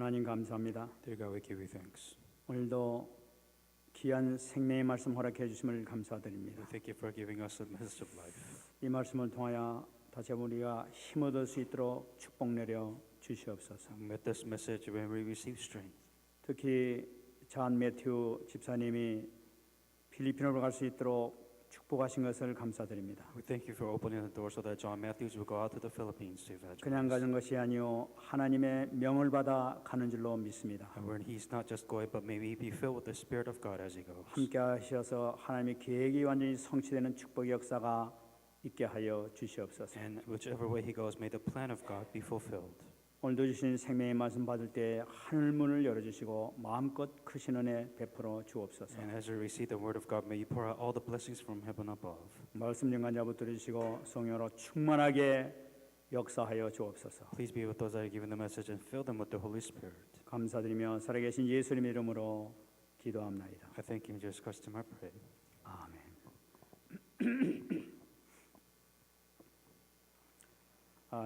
하나님 감사합니다. Dear God, we give you thanks. 오늘도 귀한 생명의 말씀 허락해 주심을 감사드립니다. We thank you for giving us a message of life. 이 말씀을 통하여 다시 한번 우리가 힘 얻을 수 있도록 축복 내려 주시옵소서. With this message, when we receive strength, 특히 잔 매튜 집사님이 필리핀으로 갈 수 있도록 축복하신 것을 감사드립니다. we thank you for opening the door so that John Matthews will go out to the Philippines to 그냥 evangelize. 가는 것이 아니요 하나님의 명을 받아 가는 줄로 믿습니다. And when he's not just going, but maybe be filled with the Spirit of God as he goes. 함께 하셔서 하나님의 계획이 완전히 성취되는 축복의 역사가 있게 하여 주시옵소서. And whichever way he goes, may the plan of God be fulfilled. 오늘도 주신 생명의 말씀 받을 때 하늘문을 열어주시고 마음껏 크신 은혜 베풀어 주옵소서. And as you receive the word of God, may you pour out all the blessings from heaven above. 말씀 증간자 붙들으시고 성령으로 충만하게 역사하여 주옵소서. Please be with those that are given the message and fill them with the Holy Spirit. 감사드리며 살아계신 예수님 이름으로 기도합나이다. I thank you in Jesus Christ's name I pray. 아멘.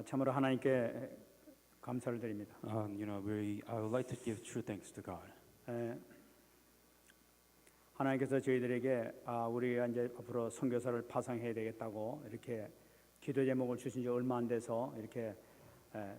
참으로 하나님께 감사를 드립니다. I would like to give true thanks to God. 하나님께서 저희들에게 우리가 이제 앞으로 선교사를 파송해야 되겠다고 이렇게 기도 제목을 주신 지 얼마 안 돼서 이렇게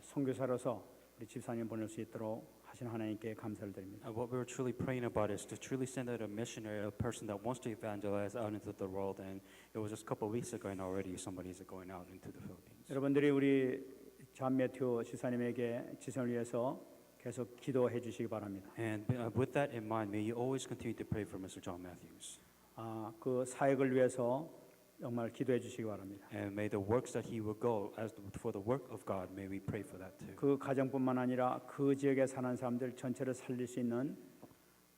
선교사로서 우리 집사님 보낼 수 있도록 하신 하나님께 감사를 드립니다. What we were truly praying about is to truly send out a missionary, a person that wants to evangelize out into the world. And it was just a couple of weeks ago, and already somebody is going out into the Philippines. 여러분들이 우리 잔 매튜 지사님에게 지선을 위해서 계속 기도해 주시기 바랍니다. And with that in mind, may you always continue to pray for Mr. John Matthews. 그 사역을 위해서 정말 기도해 주시기 바랍니다. And may the works that he will go as for the work of God, may we pray for that too. 그 가정뿐만 아니라 그 지역에 사는 사람들 전체를 살릴 수 있는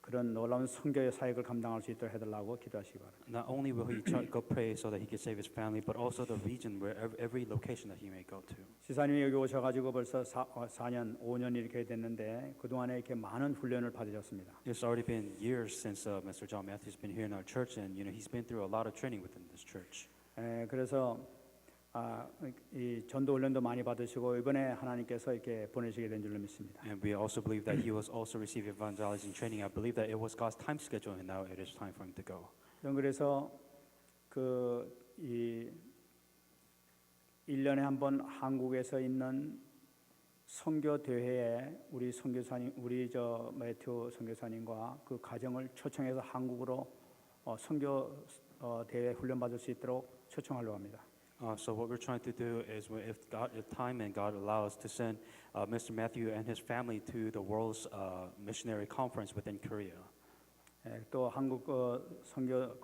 그런 놀라운 선교의 사역을 감당할 수 있도록 해달라고 기도하시기 바랍니다. Not only will he go pray so that he can save his family, but also the region where every location that he may go to. 지사님이 여기 오셔가지고 벌써 4년, 5년 이렇게 됐는데 그 동안에 이렇게 많은 훈련을 받으셨습니다. It's already been years since Mr. John Matthews has been here in our church, and he's been through a lot of training within this church. 그래서 이 전도 훈련도 많이 받으시고 이번에 하나님께서 이렇게 보내시게 된 줄로 믿습니다. And we also believe that he was also receiving evangelizing training. I believe that it was God's time schedule, and now it is time for him to go. 그래서 이 1년에 한 번 한국에서 있는 선교 대회에 우리 선교사님, 우리 매튜 선교사님과 그 가정을 초청해서 한국으로 선교 대회 훈련 받을 수 있도록 초청하려고 합니다. So what we're trying to do is, if time and God allows, to send Mr. Matthew and his family to the World's Missionary Conference within Korea. 또 한국 선교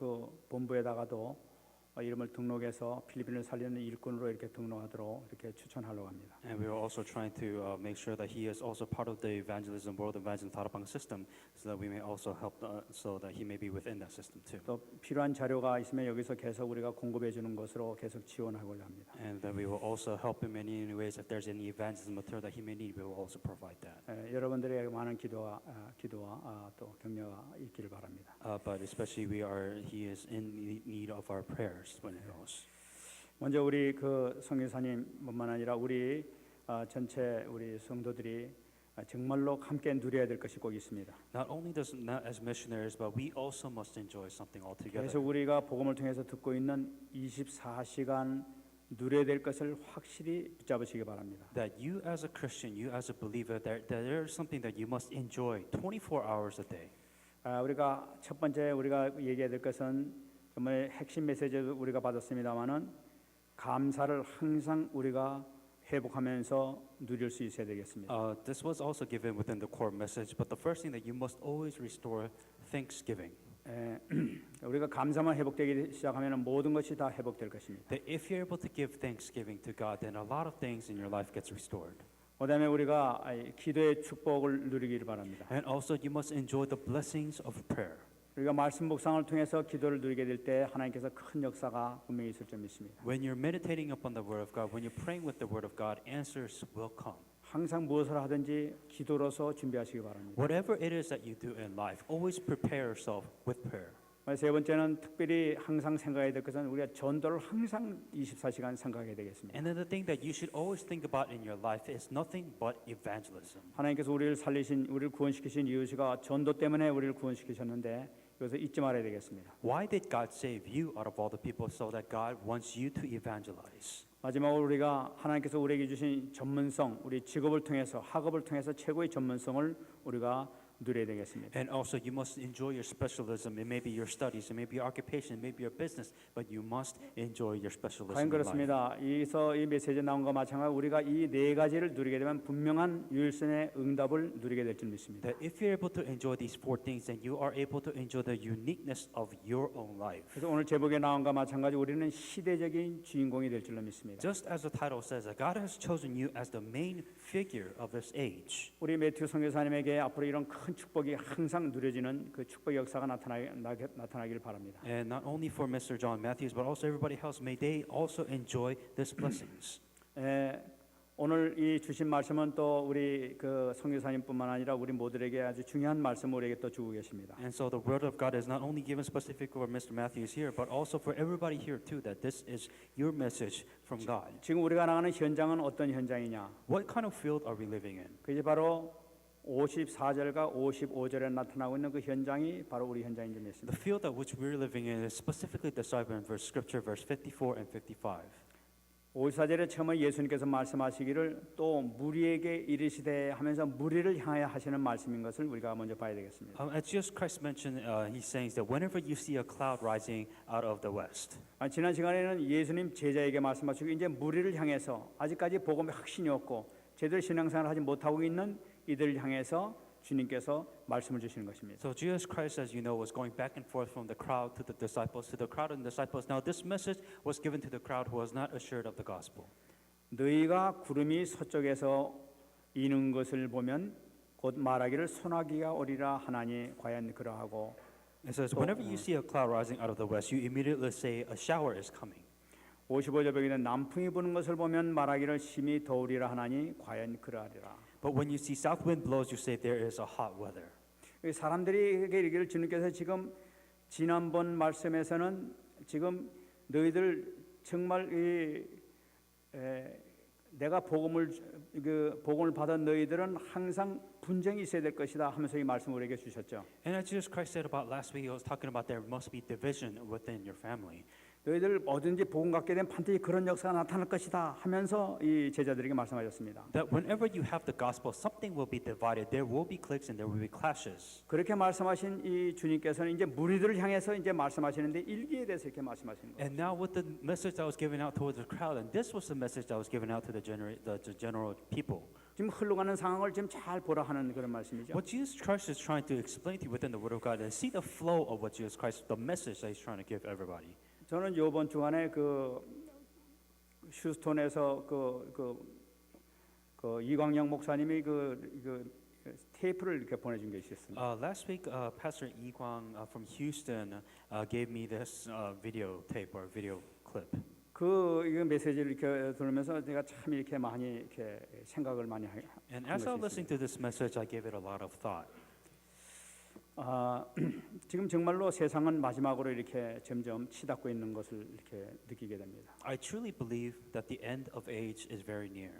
본부에다가도 이름을 등록해서 필리핀을 살리는 일꾼으로 이렇게 등록하도록 이렇게 추천하려고 합니다. And we are also trying to make sure that he is also part of the evangelism, World Evangelism Tarapang system, so that we may also help, so that he may be within that system too. 또 필요한 자료가 있으면 여기서 계속 우리가 공급해 주는 것으로 계속 지원하고자 합니다. And that we will also help him in any ways. If there's any evangelism material that he may need, we will also provide that. 여러분들의 많은 기도와 또 격려가 있기를 바랍니다. But especially he is in need of our prayers when he goes. 먼저 우리 그 선교사님뿐만 아니라 우리 전체 우리 성도들이 정말로 함께 누려야 될 것이 꼭 있습니다. Not only not as missionaries, but we also must enjoy something altogether. 계속 우리가 복음을 통해서 듣고 있는 24시간 누려야 될 것을 확실히 붙잡으시기 바랍니다. That you as a Christian, you as a believer, that there is something that you must enjoy 24 hours a day. 우리가 첫 번째 우리가 얘기해야 될 것은 정말 핵심 메시지를 우리가 받았습니다만은 감사를 항상 우리가 회복하면서 누릴 수 있어야 되겠습니다. This was also given within the core message, but the first thing that you must always restore thanksgiving. 우리가 감사만 회복되기 시작하면 모든 것이 다 회복될 것입니다. That if you're able to give thanksgiving to God, then a lot of things in your life gets restored. 그다음에 우리가 기도의 축복을 누리기를 바랍니다. And also you must enjoy the blessings of prayer. 우리가 말씀 묵상을 통해서 기도를 누리게 될 때 하나님께서 큰 역사가 분명히 있을 줄 믿습니다. When you're meditating upon the Word of God, when you're praying with the Word of God, answers will come. 항상 무엇을 하든지 기도로서 준비하시기 바랍니다. Whatever it is that you do in life, always prepare yourself with prayer. 세 번째는 특별히 항상 생각해야 될 것은 우리가 전도를 항상 24시간 생각해야 되겠습니다. And then the thing that you should always think about in your life is nothing but evangelism. 하나님께서 우리를 살리신, 우리를 구원시키신 이유가 전도 때문에 우리를 구원시키셨는데 이것을 잊지 말아야 되겠습니다. Why did God save you out of all the people? So that God wants you to evangelize. 마지막으로 우리가 하나님께서 우리에게 주신 전문성, 우리 직업을 통해서 학업을 통해서 최고의 전문성을 우리가 누려야 되겠습니다. And also, you must enjoy your specialism. It may be your studies, it may be your occupation, it may be your business, but you must enjoy your specialism. 과연 in life. 그렇습니다. 여기서 이 메시지에 나온 것과 마찬가지로 우리가 이 네 가지를 누리게 되면 분명한 유일선의 응답을 누리게 될 줄 믿습니다. That if you're able to enjoy these four things, then you are able to enjoy the uniqueness of your own life. 그래서 오늘 제목에 나온 것과 마찬가지로 우리는 시대적인 주인공이 될 줄로 믿습니다. Just as the title says, that God has chosen you as the main figure of this age. 우리 매튜 선교사님에게 앞으로 이런 큰 축복이 항상 누려지는 그 축복의 역사가 나타나기를 바랍니다. And not only for Mr. John Matthews, but also everybody else, may they also enjoy these blessings. 오늘 이 주신 말씀은 또 우리 그 선교사님뿐만 아니라 우리 모두에게 아주 중요한 말씀을 우리에게 또 주고 계십니다. And so the word of God is not only given specific for Mr. Matthews here, but also for everybody here too, that this is your message from God. 지금 우리가 나가는 현장은 어떤 현장이냐? What kind of field are we living in? 그게 바로 54절과 55절에 나타나고 있는 그 현장이 바로 우리 현장인 줄 믿습니다. The field at which we're living in is specifically described in verse scripture, verse 54 and 55. 54절에 처음에 예수님께서 말씀하시기를 또 무리에게 이르시되 하면서 무리를 향하여 하시는 말씀인 것을 우리가 먼저 봐야 되겠습니다. As Jesus Christ mentioned, he's saying that whenever you see a cloud rising out of the west. 지난 시간에는 예수님 제자에게 말씀하시고 이제 무리를 향해서 아직까지 복음에 확신이 없고 제대로 신앙생활을 하지 못하고 있는 이들을 향해서 주님께서 말씀을 주시는 것입니다. So Jesus Christ, as you know, was going back and forth from the crowd to the disciples, to the crowd and disciples. Now this message was given to the crowd who was not assured of the gospel. 너희가 구름이 서쪽에서 이는 것을 보면 곧 말하기를 소나기가 오리라 하나니 과연 그러하고. It says, whenever you see a cloud rising out of the west, you immediately say a shower is coming. 55절에 남풍이 부는 것을 보면 말하기를 심히 더우리라 하나니 과연 그러하리라. But when you see south wind blows, you say there is a hot weather. 사람들이 얘기를 주님께서 지금 지난번 말씀에서는 지금 너희들 정말 내가 복음을 받은 너희들은 항상 분쟁이 있어야 될 것이다 하면서 이 말씀을 우리에게 주셨죠. And as Jesus Christ said about last week, he was talking about there must be division within your family. 너희들 어딘지 복음 갖게 되면 반드시 그런 역사가 나타날 것이다 하면서 이 제자들에게 말씀하셨습니다. That whenever you have the gospel, something will be divided. There will be cliques and there will be clashes. 그렇게 말씀하신 이 주님께서는 이제 무리들을 향해서 이제 말씀하시는데 일기에 대해서 이렇게 말씀하시는 거예요. And now with the message that was given out towards the crowd, and this was the message that was given out to the general people. 지금 흘러가는 상황을 지금 잘 보라 하는 그런 말씀이죠. What Jesus Christ is trying to explain to you within the Word of God, and see the flow of what Jesus Christ, the message that He's trying to give everybody. 저는 이번 주간에 그 휴스턴에서 그 이광영 목사님이 그 테이프를 이렇게 보내준 게 있었습니다. Last week, Pastor Yi Kwang from Houston gave me this video tape or video clip. 그 이 메시지를 이렇게 들으면서 제가 참 이렇게 많이 이렇게 생각을 많이 한 And as I was 것이 listening to this message, I gave it a lot of thought. 지금 정말로 세상은 마지막으로 이렇게 점점 치닫고 있는 것을 이렇게 느끼게 됩니다. I truly believe that the end of age is very near.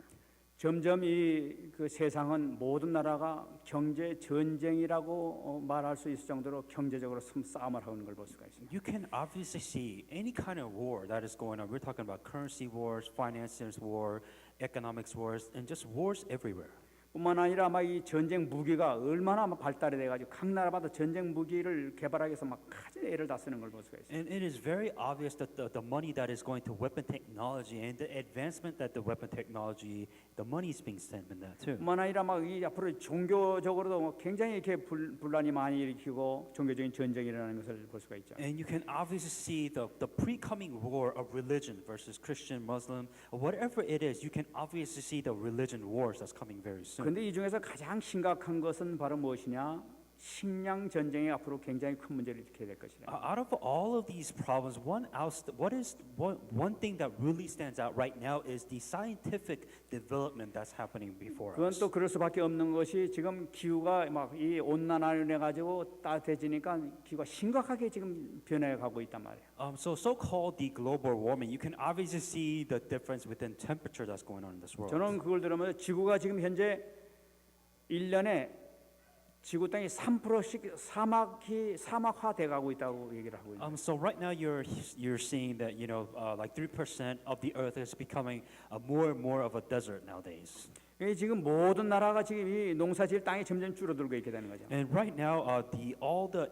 점점 그 세상은 모든 나라가 경제 전쟁이라고 말할 수 있을 정도로 경제적으로 싸움을 하는 걸 볼 수가 있습니다. You can obviously see any kind of war that is going on. We're talking about currency wars, finances war, economics wars, and just wars everywhere. 뿐만 아니라 막 이 전쟁 무기가 얼마나 막 발달이 돼가지고 각 나라마다 전쟁 무기를 개발하기 위해서 막 가진 애를 다 쓰는 걸 볼 수가 있어요. And it is very obvious that the money that is going to weapon technology and the advancement that the weapon technology, the money is being spent in that too. 뿐만 아니라 막 이 앞으로 종교적으로도 굉장히 이렇게 분란이 많이 일으키고 종교적인 전쟁이 일어나는 것을 볼 수가 있죠. And you can obviously see the pre-coming war of religion versus Christian, Muslim, or whatever it is. You can obviously see the religion wars that's coming very soon. 그런데 이 중에서 가장 심각한 것은 바로 무엇이냐? 식량 전쟁이 앞으로 굉장히 큰 문제를 일으켜야 될 것이다. Out of all of these problems, one thing that really stands out right now is the scientific development that's happening before 그건 us. 또 그럴 수밖에 없는 것이 지금 기후가 막 이 온난화로 인해 가지고 따뜻해지니까 기후가 심각하게 지금 변해 가고 있단 말이에요. So-called the global warming, you can obviously see the difference within temperature that's going on in this world. 저는 그걸 들으면서 지구가 지금 현재 1년에 지구 땅이 3%씩 사막화돼 가고 있다고 얘기를 하고 있어요. So right now you're seeing that like 3% of the Earth is becoming more and more of a desert nowadays. 이 지금 모든 나라가 지금 이 농사지을 땅이 점점 줄어들고 있게 되는 거죠. And right now, all the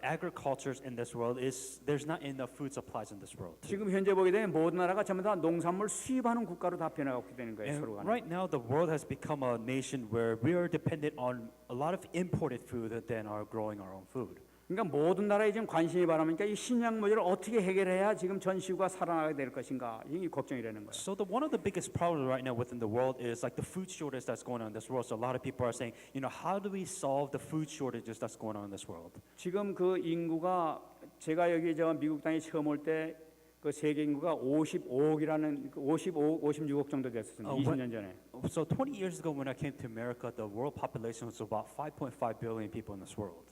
agricultures in this world there's not enough food supplies in this world. 지금 현재 보게 되면 모든 나라가 전부 다 농산물 수입하는 국가로 다 변해가고 되는 거예요. And 서로가. right now, the world has become a nation where we are dependent on a lot of imported food than are growing our own food. 그러니까 모든 나라에 지금 관심이 바라니까 이 식량 문제를 어떻게 해결해야 지금 전 지구가 살아나게 될 것인가 이게 걱정이라는 거예요. So one of the biggest problems right now within the world is like the food shortage that's going on in this world. So a lot of people are saying, how do we solve the food shortages that's going on in this world? 지금 그 인구가 제가 여기 저 미국 땅에 처음 올 때 그 세계 인구가 55억이라는 56억 정도 됐었습니다. 20년 전에. So 20 years ago when I came to America, the world population was about 5.5 billion people in this world.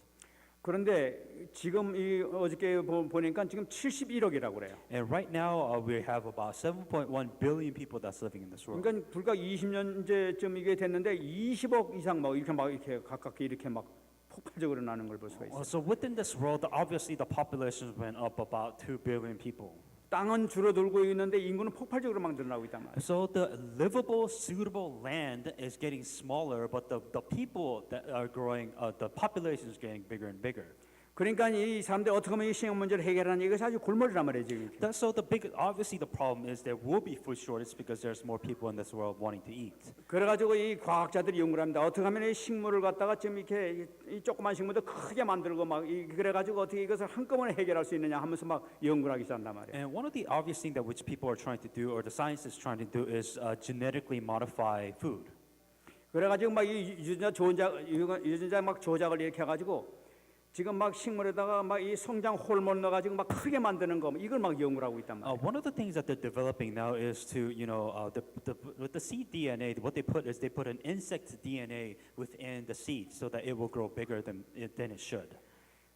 그런데 지금 이 어저께 보니까 지금 71억이라고 그래요. And right now we have about 7.1 billion people that's living in this world. 그러니까 불과 20년째쯤 이게 됐는데 20억 이상 막 이렇게 가깝게 이렇게 막 폭발적으로 나는 걸 볼 수가 있어요. So within this world, obviously the population went up about 2 billion people. 땅은 줄어들고 있는데 인구는 폭발적으로 막 늘어나고 있단 말이에요. So the livable, suitable land is getting smaller, but the people that are growing, the population is getting bigger and bigger. 그러니까 이 사람들이 어떻게 하면 이 식량 문제를 해결하는 이것이 아주 골머리란 말이에요 지금. So obviously the problem is there will be food shortage because there's more people in this world wanting to eat. 그래가지고 이 과학자들이 연구를 합니다. 어떻게 하면 이 식물을 갖다가 지금 이렇게 이 조그만 식물도 크게 만들고 막 그래가지고 어떻게 이것을 한꺼번에 해결할 수 있느냐 하면서 막 연구를 하기 시작한단 말이에요. And one of the obvious things that which people are trying to do, or the science is trying to do, is genetically modify food. 그래가지고 막 이 유전자 막 조작을 이렇게 해가지고 지금 막 식물에다가 막 이 성장 호르몬 넣어가지고 막 크게 만드는 거 이걸 막 연구를 하고 있단 말이에요. One of the things that they're developing now is to, with the seed DNA, what they put is they put an insect DNA within the seed so that it will grow bigger than it should.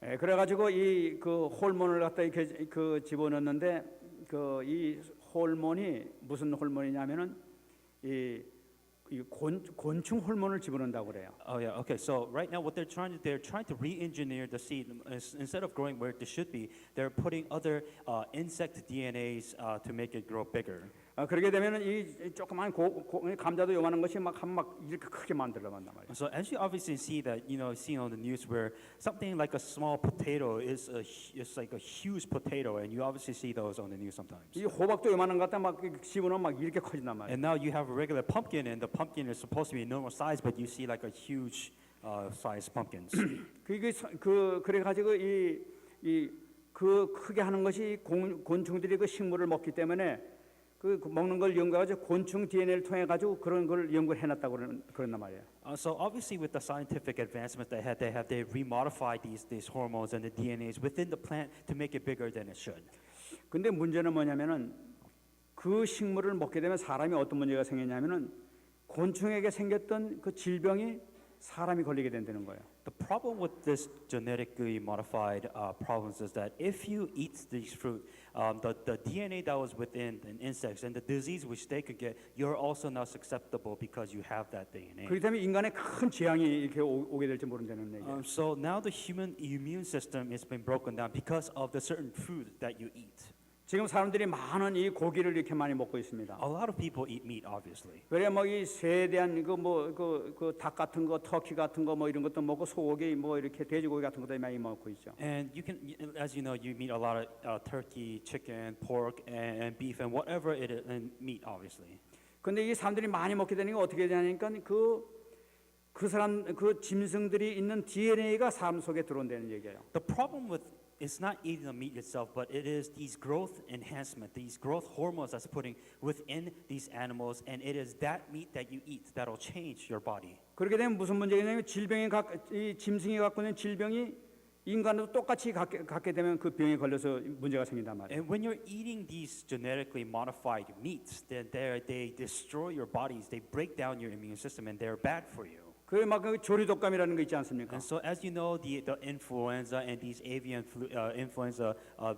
예, 그래가지고 이 그 호르몬을 갖다 이렇게 그 집어넣는데 그 이 호르몬이 무슨 호르몬이냐면은 이 곤충 호르몬을 집어넣는다고 그래요. Oh yeah, okay. So right now, what they're trying to re-engineer the seed. Instead of growing where it should be, they're putting other insect DNAs to make it grow bigger. 그렇게 되면은 이 조그만 감자도 요만한 것이 막 이렇게 크게 만들어 간단 말이에요. So as you obviously see that, see on the news where something like a small potato is like a huge potato, and you obviously see those on the news sometimes. 이 호박도 요만한 것 같다 막 집어넣으면 막 이렇게 커진단 말이에요. And now you have a regular pumpkin, and the pumpkin is supposed to be normal size, but you see like a huge size pumpkins. 그래 가지고 그 크게 하는 것이 곤충들이 그 식물을 먹기 때문에 그 먹는 걸 연구해가지고 곤충 DNA를 통해 가지고 그런 걸 연구를 해놨다고 그런단 말이에요. So obviously, with the scientific advancements they remodified these hormones and the DNAs within the plant to make it bigger than it should. 근데 문제는 뭐냐면은 그 식물을 먹게 되면 사람이 어떤 문제가 생기냐면은 곤충에게 생겼던 그 질병이 사람이 걸리게 된다는 거예요. The problem with this genetically modified problems is that if you eat these fruit, the DNA that was within the insects and the disease which they could get, you're also now susceptible because you have that DNA. 그렇기 때문에 인간의 큰 재앙이 이렇게 오게 될지 모른다는 얘기예요. So now the human immune system has been broken down because of the certain food that you eat. 지금 사람들이 많은 이 고기를 이렇게 많이 먹고 있습니다. A lot of people eat meat, obviously. 그래 뭐이 새에 대한 그 닭 같은 거, 터키 같은 거 뭐 이런 것도 먹고 소고기 뭐 이렇게 돼지고기 같은 것도 많이 먹고 있죠. And you can, as you know, you eat a lot of turkey, chicken, pork, and beef, and whatever it is, and meat, obviously. 근데 이 사람들이 많이 먹게 되는 게 어떻게 되냐니까 그 사람 그 짐승들이 있는 DNA가 사람 속에 들어온다는 얘기예요. The problem with it's not eating the meat itself, but it is these growth enhancement, these growth hormones that's putting within these animals, and it is that meat that you eat that'll change your body. 그렇게 되면 무슨 문제가 있냐면 이 짐승이 갖고 있는 질병이 인간도 똑같이 갖게 되면 그 병에 걸려서 문제가 생긴단 말이에요. And when you're eating these genetically modified meats, then they destroy your bodies. They break down your immune system, and they're bad for you. 그게 막 조류독감이라는 거 있지 않습니까? And so, as you know, the influenza and these avian influenza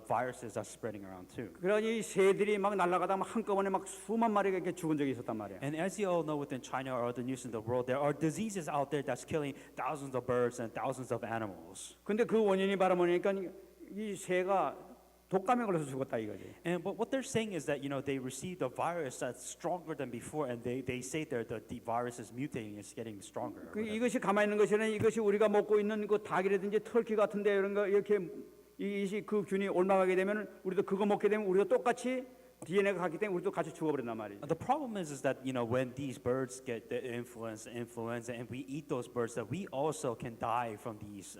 viruses are spreading around too. 그러니 새들이 막 날아가다 막 한꺼번에 막 수만 마리가 이렇게 죽은 적이 있었단 말이에요. And as you all know, within China or other news in the world, there are diseases out there that's killing thousands of birds and thousands of animals. 근데 그 원인이 바로 뭐냐니까 이 새가 독감에 걸려서 죽었다 이거지. And but what they're saying is that they received a virus that's stronger than before, and they say that the virus is mutating, it's getting stronger. 그 이것이 가만히 있는 것이 아니라 이것이 우리가 먹고 있는 그 닭이라든지 터키 같은데 이런 거 이렇게 이것이 그 균이 옮아가게 되면 우리도 그거 먹게 되면 우리도 똑같이 DNA가 같기 때문에 우리도 같이 죽어버린단 말이죠. The problem is that when these birds get the influenza, and we eat those birds, that we also can die from these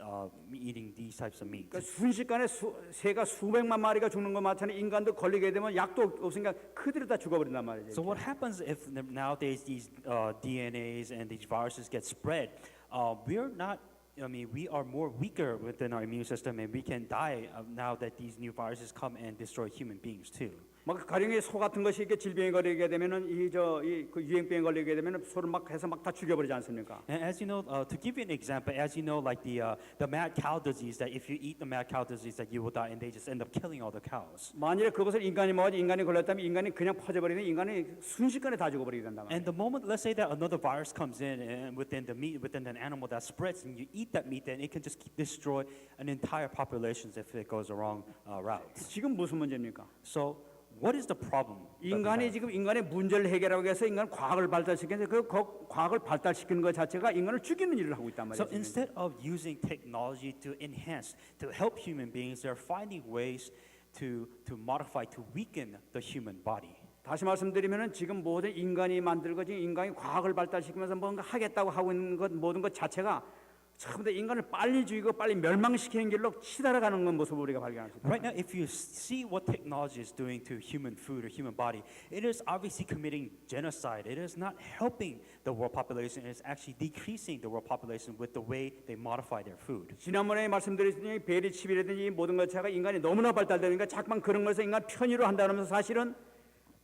eating these types of meat. 그러니까 순식간에 새가 수백만 마리가 죽는 것 마찬가지 인간도 걸리게 되면 약도 없으니까 그대로 다 죽어버린단 말이죠. So what happens if nowadays these DNAs and these viruses get spread? We are more weaker within our immune system, and we can die now that these new viruses come and destroy human beings too. 막 가령의 소 같은 것이 이렇게 질병에 걸리게 되면은 그 유행병에 걸리게 되면은 소를 막 해서 막 다 죽여버리지 않습니까? And as you know, to give you an example, as you know, like the mad cow disease, that if you eat the mad cow disease, that you will die, and they just end up killing all the cows. 만일에 그것을 인간이 먹어서 인간이 걸렸다면 인간이 그냥 퍼져버리면 인간이 순식간에 다 죽어버리게 된단 말이에요. And the moment, let's say that another virus comes in and within the meat, within an animal that spreads, and you eat that meat, then it can just destroy an entire population if it goes the wrong route. 지금 무슨 문제입니까? So what is the problem? that we 인간이 have? 지금 인간의 문제를 해결하기 위해서 인간 과학을 발달시키는데 그 과학을 발달시키는 것 자체가 인간을 죽이는 일을 하고 있단 So 말이에요. instead of using technology to enhance, to help human beings, they're finding ways to modify, to weaken the human body. 다시 말씀드리면은 지금 모든 인간이 만들고 지금 인간이 과학을 발달시키면서 뭔가 하겠다고 하고 있는 것 모든 것 자체가 전부 다 인간을 빨리 죽이고 빨리 멸망시키는 길로 치달아가는 건 모습을 우리가 발견할 수 있다. Right now, if you see what technology is doing to human food or human body, it is obviously committing genocide. It is not helping the world population. It is actually decreasing the world population with the way they modify their food. 지난번에 말씀드렸더니 베리칩이라든지 모든 것 자체가 인간이 너무나 발달되니까 자꾸만 그런 것을 인간 편의로 한다면서 사실은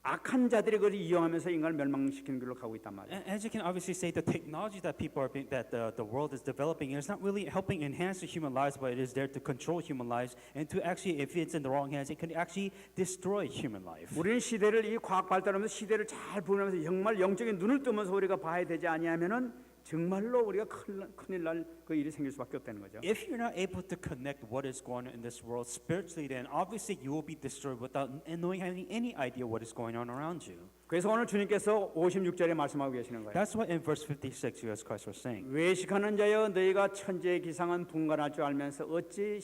악한 자들이 그걸 이용하면서 인간을 멸망시키는 길로 가고 있단 말이에요. And as you can obviously say, the technology that the world is developing is not really helping enhance the human lives, but it is there to control human lives, and to actually, if it's in the wrong hands, it can actually destroy human life. 우리는 시대를 이 과학 발달하면서 시대를 잘 보면서 정말 영적인 눈을 뜨면서 우리가 봐야 되지 아니하면은 정말로 우리가 큰일 날 그 일이 생길 수밖에 없다는 거죠. If you're not able to connect what is going on in this world spiritually, then obviously you will be destroyed without knowing having any idea what is going on around you. 그래서 오늘 주님께서 56절에 말씀하고 계시는 거예요. That's what in verse 56 Jesus Christ was saying. 외식하는 자여 너희가 천재의 기상은 분간할 줄 알면서 어찌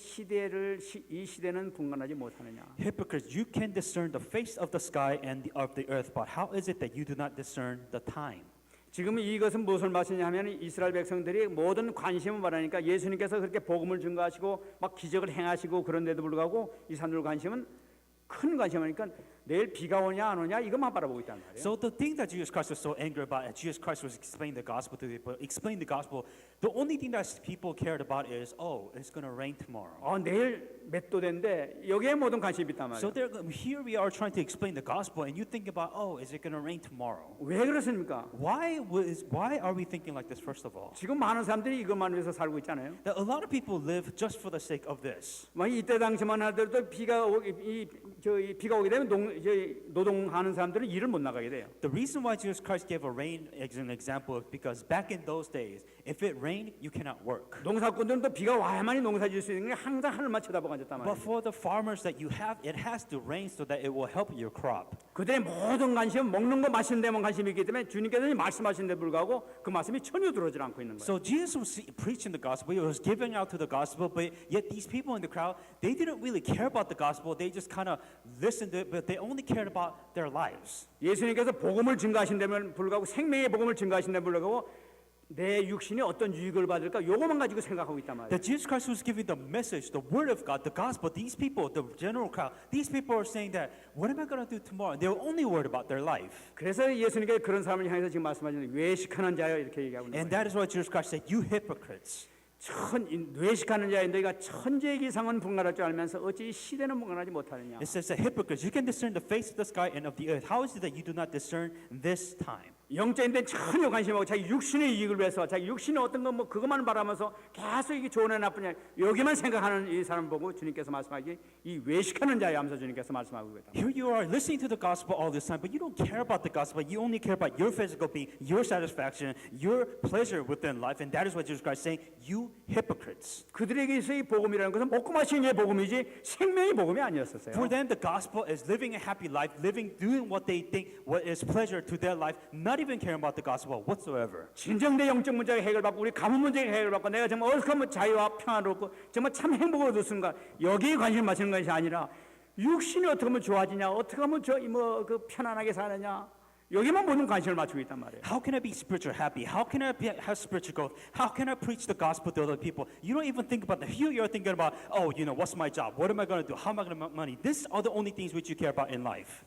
이 시대는 분간하지 못하느냐. Hypocrites, you can discern the face of the sky and of the earth, but how is it that you do not discern the time? 지금 이것은 무엇을 말씀이냐 하면 이스라엘 백성들이 모든 관심을 말하니까 예수님께서 그렇게 복음을 증거하시고 막 기적을 행하시고 그런데도 불구하고 이 사람들 관심은 큰 관심이니까 내일 비가 오냐 안 오냐 이것만 바라보고 있단 말이에요. So the thing that Jesus Christ was so angry about, as Jesus Christ was explaining the gospel to people, the only thing that people cared about is, oh, it's going to rain tomorrow. 내일 몇 도 된데 여기에 모든 관심이 있단 So 말이에요. here we are trying to explain the gospel, and you think about, oh, is it going to rain tomorrow? 왜 그렇습니까? Why are we thinking like this? First of all, 지금 많은 사람들이 이것만 위해서 살고 있잖아요. that a lot of people live just for the sake of this. 막 이때 당시만 하더라도 비가 오게 되면 노동하는 사람들은 일을 못 나가게 돼요. The reason why Jesus Christ gave a rain as an example is because back in those days, if it rained, you cannot work. 농사꾼들은 또 비가 와야만이 농사질 수 있는 게 항상 하늘만 쳐다보고 앉았단 But 말이에요. for the farmers that you have, it has to rain so that it will help your crop. 그들의 모든 관심은 먹는 거 마시는 데만 관심이 있기 때문에 주님께서 말씀하신 데 불구하고 그 말씀이 전혀 들어오지 않고 있는 거예요. So Jesus was preaching the gospel, he was giving out to the gospel, but yet these people in the crowd, they didn't really care about the gospel. They just kind of listened to it, but they only cared about their lives. 예수님께서 복음을 증거하신 데면 불구하고 생명의 복음을 증거하신 데 불구하고 내 육신이 어떤 유익을 받을까 요것만 가지고 생각하고 있단 말이에요. That Jesus Christ was giving the message, the word of God, the gospel. These people, the general crowd, these people are saying that, what am I going to do tomorrow? And they're only worried about their life. 그래서 예수님께 그런 사람을 향해서 지금 말씀하시는 외식하는 자여 이렇게 얘기하고 있는 And 거예요. that is why Jesus Christ said, you hypocrites. 외식하는 자여 너희가 천재 기상은 분간할 줄 알면서 어찌 시대는 분간하지 못하느냐. It says that hypocrites, you can discern the face of the sky and of the earth. How is it that you do not discern this time? 영적인 데는 전혀 관심하고 자기 육신의 이익을 위해서 자기 육신의 어떤 거 뭐 그것만 바라면서 계속 이게 좋으냐 나쁘냐 여기만 생각하는 이 사람 보고 주님께서 말씀하기 이 외식하는 자야 하면서 주님께서 말씀하고 있다. Here you are listening to the gospel all this time, but you don't care about the gospel. You only care about your physical being, your satisfaction, your pleasure within life. And that is what Jesus Christ is saying, you hypocrites. 그들에게 있어 이 복음이라는 것은 먹고 마시는 게 복음이지 생명의 복음이 아니었었어요. For them, the gospel is living a happy life, doing what they think what is pleasure to their life, not even caring about the gospel whatsoever. 진정된 영적 문제가 해결받고 우리 가문 문제가 해결받고 내가 정말 어떻게 하면 자유와 평화롭고 정말 참 행복을 얻을 수 있는가 여기에 관심 맞추는 것이 아니라 육신이 어떻게 하면 좋아지냐 어떻게 하면 그 편안하게 사느냐 여기만 모든 관심을 맞추고 있단 말이에요. How can I be spiritual happy? How can I have spiritual growth? How can I preach the gospel to other people? You don't even think about that. Here you're thinking about, oh, what's my job? What am I going to do? How am I going to make money? These are the only things which you care about in life.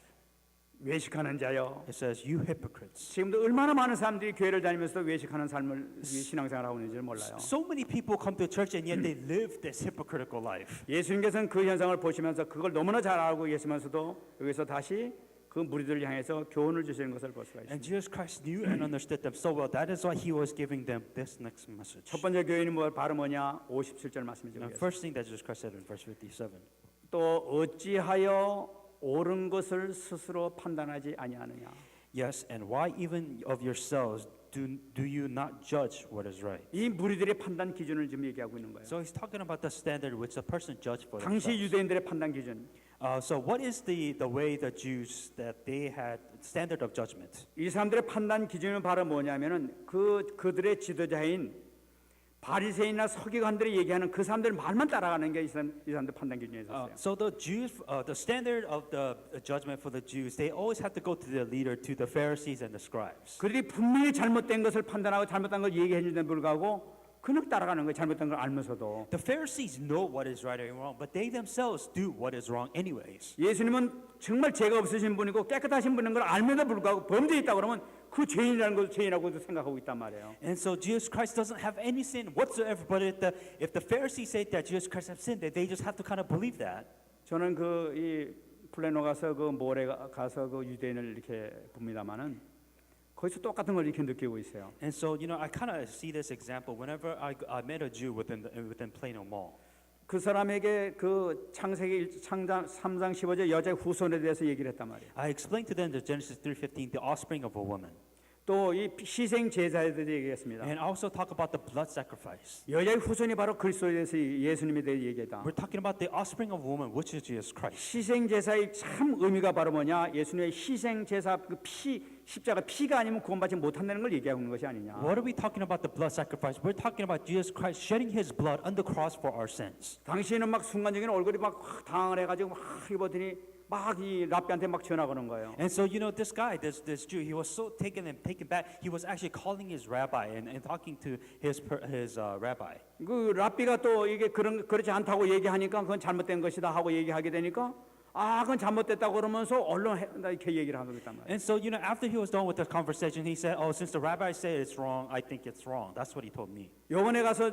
외식하는 자요. It says, you hypocrites. 지금도 얼마나 많은 사람들이 교회를 다니면서도 외식하는 삶을 신앙생활하고 있는지 몰라요. So many people come to church and yet they live this hypocritical life. 예수님께서는 그 현상을 보시면서 그걸 너무나 잘 알고 계시면서도 여기서 다시 그 무리들을 향해서 교훈을 주시는 것을 볼 수가 있습니다. And Jesus Christ knew and understood them so well. That is why he was giving them this next message. 첫 번째 교훈이 바로 뭐냐? 57절 말씀이죠. The first thing that Jesus Christ said in verse 57. 또 어찌하여 옳은 것을 스스로 판단하지 아니하느냐? Yes, and why even of yourselves do you not judge what is right? 이 무리들의 판단 기준을 지금 얘기하고 있는 거예요. So he's talking about the standard which a person judged for 당시 themselves. 유대인들의 판단 기준. So what is the way the Jews that they had standard of judgment? 이 사람들의 판단 기준은 바로 뭐냐면은 그들의 지도자인 바리새인이나 서기관들이 얘기하는 그 사람들 말만 따라가는 게 이 사람들 판단 기준이었어요. So the Jews, the standard of the judgment for the Jews, they always have to go to the leader, to the Pharisees and the scribes. 그들이 분명히 잘못된 것을 판단하고 잘못된 걸 얘기해 주는데 불구하고 그냥 따라가는 거예요. 잘못된 걸 알면서도. The Pharisees know what is right and wrong, but they themselves do what is wrong anyways. 예수님은 정말 죄가 없으신 분이고 깨끗하신 분인 걸 알면서 불구하고 범죄 있다 그러면 그 죄인이라는 것을 죄인이라고도 생각하고 있단 말이에요. And so Jesus Christ doesn't have any sin whatsoever, but if the Pharisees say that Jesus Christ has sinned, they just have to kind of believe that. 저는 이 플레노 가서 그 몰에 가서 그 유대인을 이렇게 봅니다만은 거기서 똑같은 걸 이렇게 느끼고 있어요. And so, I kind of see this example whenever I met a Jew within Plano Mall. 그 사람에게 그 창세기 3장 15절 여자의 후손에 대해서 얘기를 했단 말이에요. I explained to them the Genesis 3:15, the offspring of a woman. 또 이 희생 제사에 대해서 얘기했습니다. And also talk about the blood sacrifice. 여자의 후손이 바로 그리스도에 대해서 예수님에 대해 얘기했다. We're talking about the offspring of a woman, which is Jesus Christ. 희생 제사의 참 의미가 바로 뭐냐? 예수님의 희생 제사 그 십자가 피가 아니면 구원받지 못한다는 걸 얘기하는 것이 아니냐. What are we talking about the blood sacrifice? We're talking about Jesus Christ shedding his blood on the cross for our sins. 당시에는 막 순간적인 얼굴이 막 당을 해가지고 막 입었더니 막 이 랍비한테 막 전화 거는 거예요. And so, this guy, this Jew, he was so taken back. He was actually calling his rabbi and talking to his rabbi. 그 랍비가 또 이게 그렇지 않다고 얘기하니까 그건 잘못된 것이다 하고 얘기하게 되니까 그건 잘못됐다고 그러면서 언론 이렇게 얘기를 하고 있단 말이에요. And so, after he was done with the conversation, he said, "Oh, since the rabbi said it's wrong, I think it's wrong." That's what he told me. 요번에 가서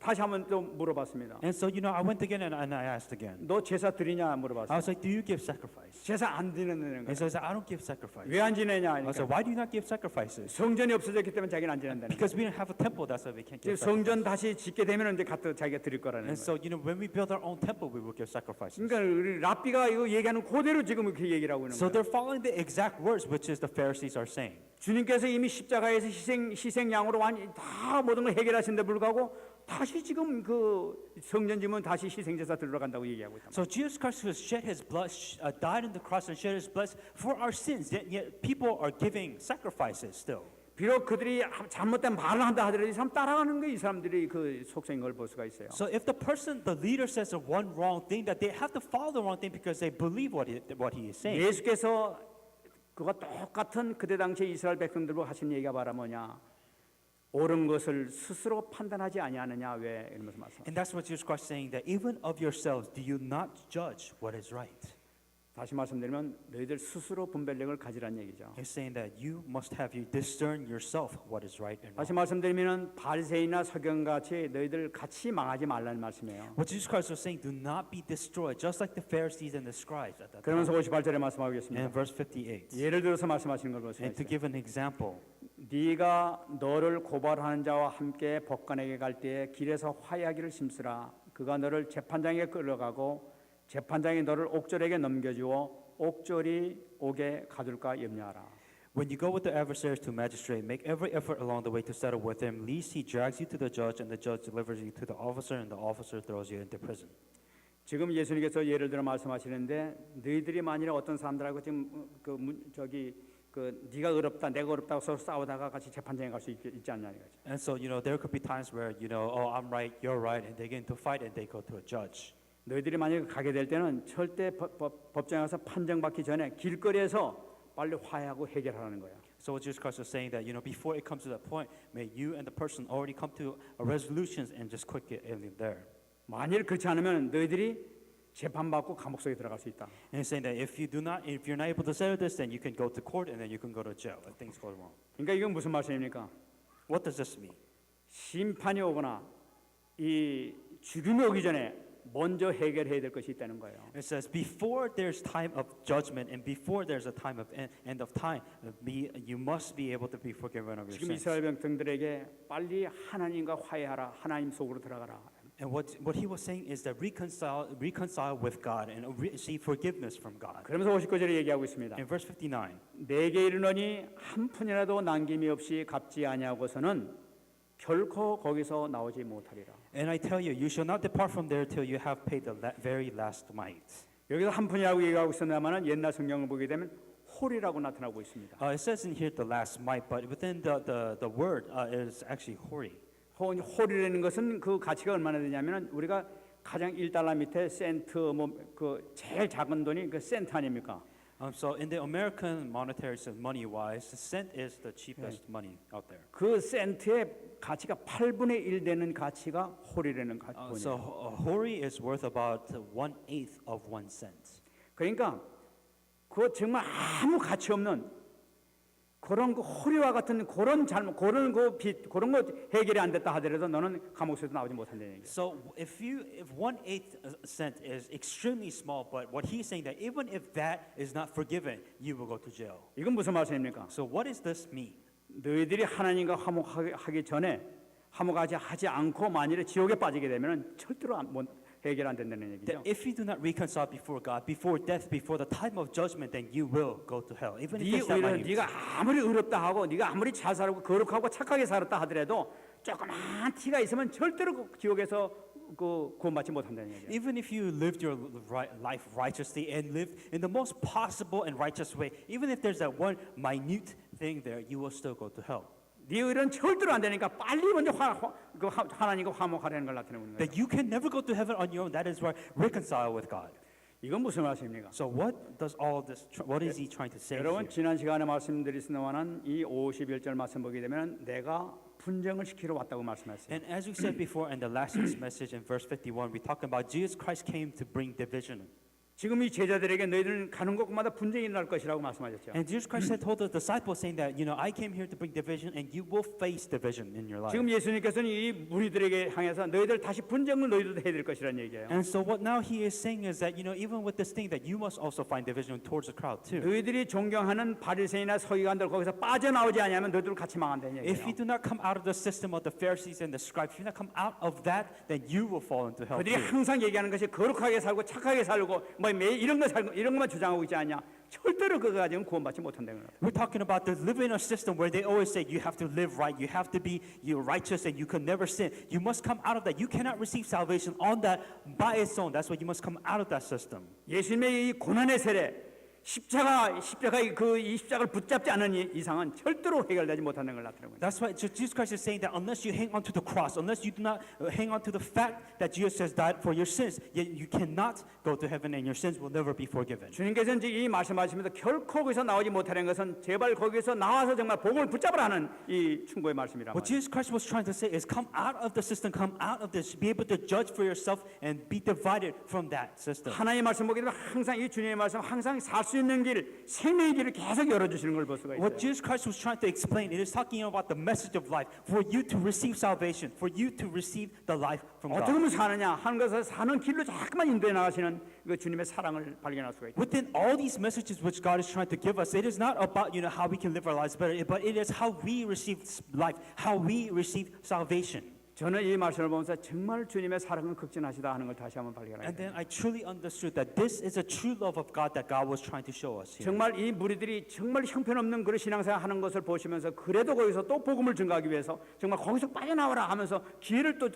다시 한번 또 물어봤습니다. And so, I went again and I asked again. 너 제사 드리냐 I 물어봤어요. was like, "Do you give sacrifice?" 제사 안 드리는 And 거예요. so he said, "I don't give sacrifice." 왜 안 지내냐 I 하니까 said, "Why do you not give sacrifices?" 성전이 없어졌기 때문에 자기는 안 지낸다는 거예요. Because we didn't have a temple, that's why we can't 이제 give sacrifice. 성전 다시 짓게 되면 이제 갖다 자기가 드릴 거라는 And 거예요. so, when we build our own temple, we will give sacrifices. 그러니까 우리 랍비가 이거 얘기하는 그대로 지금 이렇게 얘기를 하고 있는 So 거예요. they're following the exact words which is the Pharisees are saying. 주님께서 이미 십자가에서 희생양으로 다 모든 걸 해결하신데 불구하고 다시 지금 그 성전 지면 다시 희생제사 들어간다고 얘기하고 있다. So Jesus Christ who has shed his blood, died on the cross and shed his blood for our sins, yet people are giving sacrifices still. 비록 그들이 잘못된 말을 한다 하더라도 이 사람 따라가는 게 이 사람들이 그 속성인 걸 볼 수가 있어요. So if the leader says one wrong thing, that they have to follow the wrong thing because they believe what he is saying. 예수께서 그와 똑같은 그때 당시 이스라엘 백성들과 하신 얘기가 바로 뭐냐? 옳은 것을 스스로 판단하지 아니하느냐 왜 이러면서 말씀. And that's what Jesus Christ is saying, that even of yourselves, do you not judge what is right? 다시 말씀드리면 너희들 스스로 분별력을 가지란 얘기죠. He's saying that you must have you discern yourself what is right and 다시 wrong. 말씀드리면 바리새인이나 서경같이 너희들 같이 망하지 말라는 말씀이에요. What Jesus Christ was saying, do not be destroyed, just like the Pharisees and the scribes at that time. 그러면서 58절에 말씀하겠습니다. And verse 58. 예를 들어서 말씀하시는 걸 보세요. And to give an example, 네가 너를 고발하는 자와 함께 법관에게 갈 때에 길에서 화해하기를 심쓰라. 그가 너를 재판장에 끌어가고 재판장이 너를 옥졸에게 넘겨주어 옥졸이 옥에 가둘까 염려하라. when you go with the adversaries to magistrate, make every effort along the way to settle with him, lest he drags you to the judge, and the judge delivers you to the officer, and the officer throws you into prison. 지금 예수님께서 예를 들어 말씀하시는데 너희들이 만일에 어떤 사람들하고 지금 네가 어렵다 내가 어렵다고 서로 싸우다가 같이 재판장에 갈 수 있지 않냐 이거죠. And so, there could be times where, oh, I'm right, you're right, and they get into a fight and they go to a judge. 너희들이 만약에 가게 될 때는 절대 법정에 가서 판정받기 전에 길거리에서 빨리 화해하고 해결하라는 거야. So what Jesus Christ was saying that, before it comes to that point, may you and the person already come to a resolutions and just quick get in there. 만일 그렇지 않으면 너희들이 재판받고 감옥 속에 들어갈 수 있다. And he's saying that if you're not able to settle this, then you can go to court and then you can go to jail if things go wrong. 그러니까 이건 무슨 말씀입니까? What does this mean? 심판이 오거나 이 죽음이 오기 전에 먼저 해결해야 될 것이 있다는 거예요. It says, before there's time of judgment and before there's a time of end of time, you must be able to be forgiven of your 지금 sins. 이스라엘 백성들에게 빨리 하나님과 화해하라. 하나님 속으로 들어가라. And what he was saying is that reconcile with God and receive forgiveness from God. 그러면서 59절에 얘기하고 있습니다. In verse 59, 내게 이르노니 한 푼이라도 남김이 없이 갚지 아니하고서는 결코 거기서 나오지 못하리라. and I tell you, you shall not depart from there till you have paid the very last mite. 여기서 한 푼이라고 얘기하고 있었나마는 옛날 성경을 보게 되면 홀이라고 나타나고 있습니다. It says in here the last mite, but within the word is actually hori. 홀이라는 것은 그 가치가 얼마나 되냐면은 우리가 가장 1달러 밑에 센트 그 제일 작은 돈이 그 센트 아닙니까? So in the American monetary system, money-wise, the cent is the cheapest money out there. 그 센트의 가치가 8분의 1 되는 가치가 홀이라는 So 돈이에요. hori is worth about 1/8 of 1 cent. 그러니까 그 정말 아무 가치 없는 그런 그 홀이와 같은 그런 잘못, 그런 그 빚, 그런 거 해결이 안 됐다 하더라도 너는 감옥에서 나오지 못한다는 얘기예요. So if 1/8 cent is extremely small, but what he's saying that even if that is not forgiven, you will go to jail. 이건 무슨 말씀입니까? So what does this mean? 너희들이 하나님과 화목하기 전에 화목하지 않고 만일에 지옥에 빠지게 되면 절대로 해결 안 된다는 얘기죠. That if you do not reconcile before God, before death, before the time of judgment, then you will go to hell. Even if it's that minute. 네가 아무리 의롭다 하고 네가 아무리 잘 살고 거룩하고 착하게 살았다 하더라도 조그만 티가 있으면 절대로 그 지옥에서 그 구원받지 못한다는 얘기예요. Even if you lived your life righteously and lived in the most possible and righteous way, even if there's that one minute thing there, you will still go to hell. 네 의는 절대로 안 되니까 빨리 먼저 하나님과 화목하라는 걸 나타내는 거예요. That you can never go to heaven on your own. That is why reconcile with God. 이건 무슨 말씀입니까? So what does all this? What is he trying to say 여러분 here? 지난 시간에 말씀드렸습니다만 이 51절 말씀 보게 되면 내가 분쟁을 시키러 왔다고 말씀했어요. And as we said before in the last week's message in verse 51, we talked about Jesus Christ came to bring division. 지금 이 제자들에게 너희들은 가는 곳마다 분쟁이 날 것이라고 말씀하셨죠. And Jesus Christ had told the disciples saying that, I came here to bring division and you will face division in your life. 지금 예수님께서는 이 무리들에게 향해서 너희들 다시 분쟁을 너희들도 해야 될 것이라는 얘기예요. And so what now he is saying is that, even with this thing that you must also find division towards the crowd too. 너희들이 존경하는 바리새인이나 서기관들 거기서 빠져나오지 않으면 너희들 같이 망한다는 If you 얘기예요. do not come out of the system of the Pharisees and the scribes, if you do not come out of that, then you will fall into hell 그들이 too. 항상 얘기하는 것이 거룩하게 살고 착하게 살고 뭐 매일 이런 거 살고 이런 것만 주장하고 있지 않냐? 절대로 그거 가지고는 구원받지 못한다는 거예요. We're talking about the living in a system where they always say you have to live right, you have to be righteous, and you can never sin. You must come out of that. You cannot receive salvation on that by its own. That's why you must come out of that system. 예수님의 이 고난의 세례 십자가의 이 십자가를 붙잡지 않은 이상은 절대로 해결되지 못하는 걸 나타내고 있습니다. That's why Jesus Christ is saying that unless you hang on to the cross, unless you do not hang on to the fact that Jesus has died for your sins, yet you cannot go to heaven and your sins will never be forgiven. 주님께서는 이 말씀하시면서 결코 거기서 나오지 못하는 것은 제발 거기서 나와서 정말 복음을 붙잡으라 하는 이 충고의 말씀이란 What 말이에요. Jesus Christ was trying to say is come out of the system, come out of this, be able to judge for yourself and be divided from that system. 하나님의 말씀 보게 되면 항상 이 주님의 말씀 항상 살 수 있는 길, 생명의 길을 계속 열어주시는 걸 볼 수가 있어요. What Jesus Christ was trying to explain, it is talking about the message of life, for you to receive salvation, for you to receive the life from 어떻게 God. 하면 사느냐 하는 것을 사는 길로 자꾸만 인도해 나가시는 그 주님의 사랑을 발견할 수가 있어요. Within all these messages which God is trying to give us, it is not about how we can live our lives better, but it is how we receive life, how we receive salvation. 저는 이 말씀을 보면서 정말 주님의 사랑은 극진하시다 하는 걸 다시 한번 발견하게 And then 됩니다. I truly understood that this is a true love of God that God was trying to show us here. 정말 이 무리들이 정말 형편없는 그런 신앙생활 하는 것을 보시면서 그래도 거기서 또 복음을 증가하기 위해서 정말 거기서 빠져나오라 하면서 기회를 또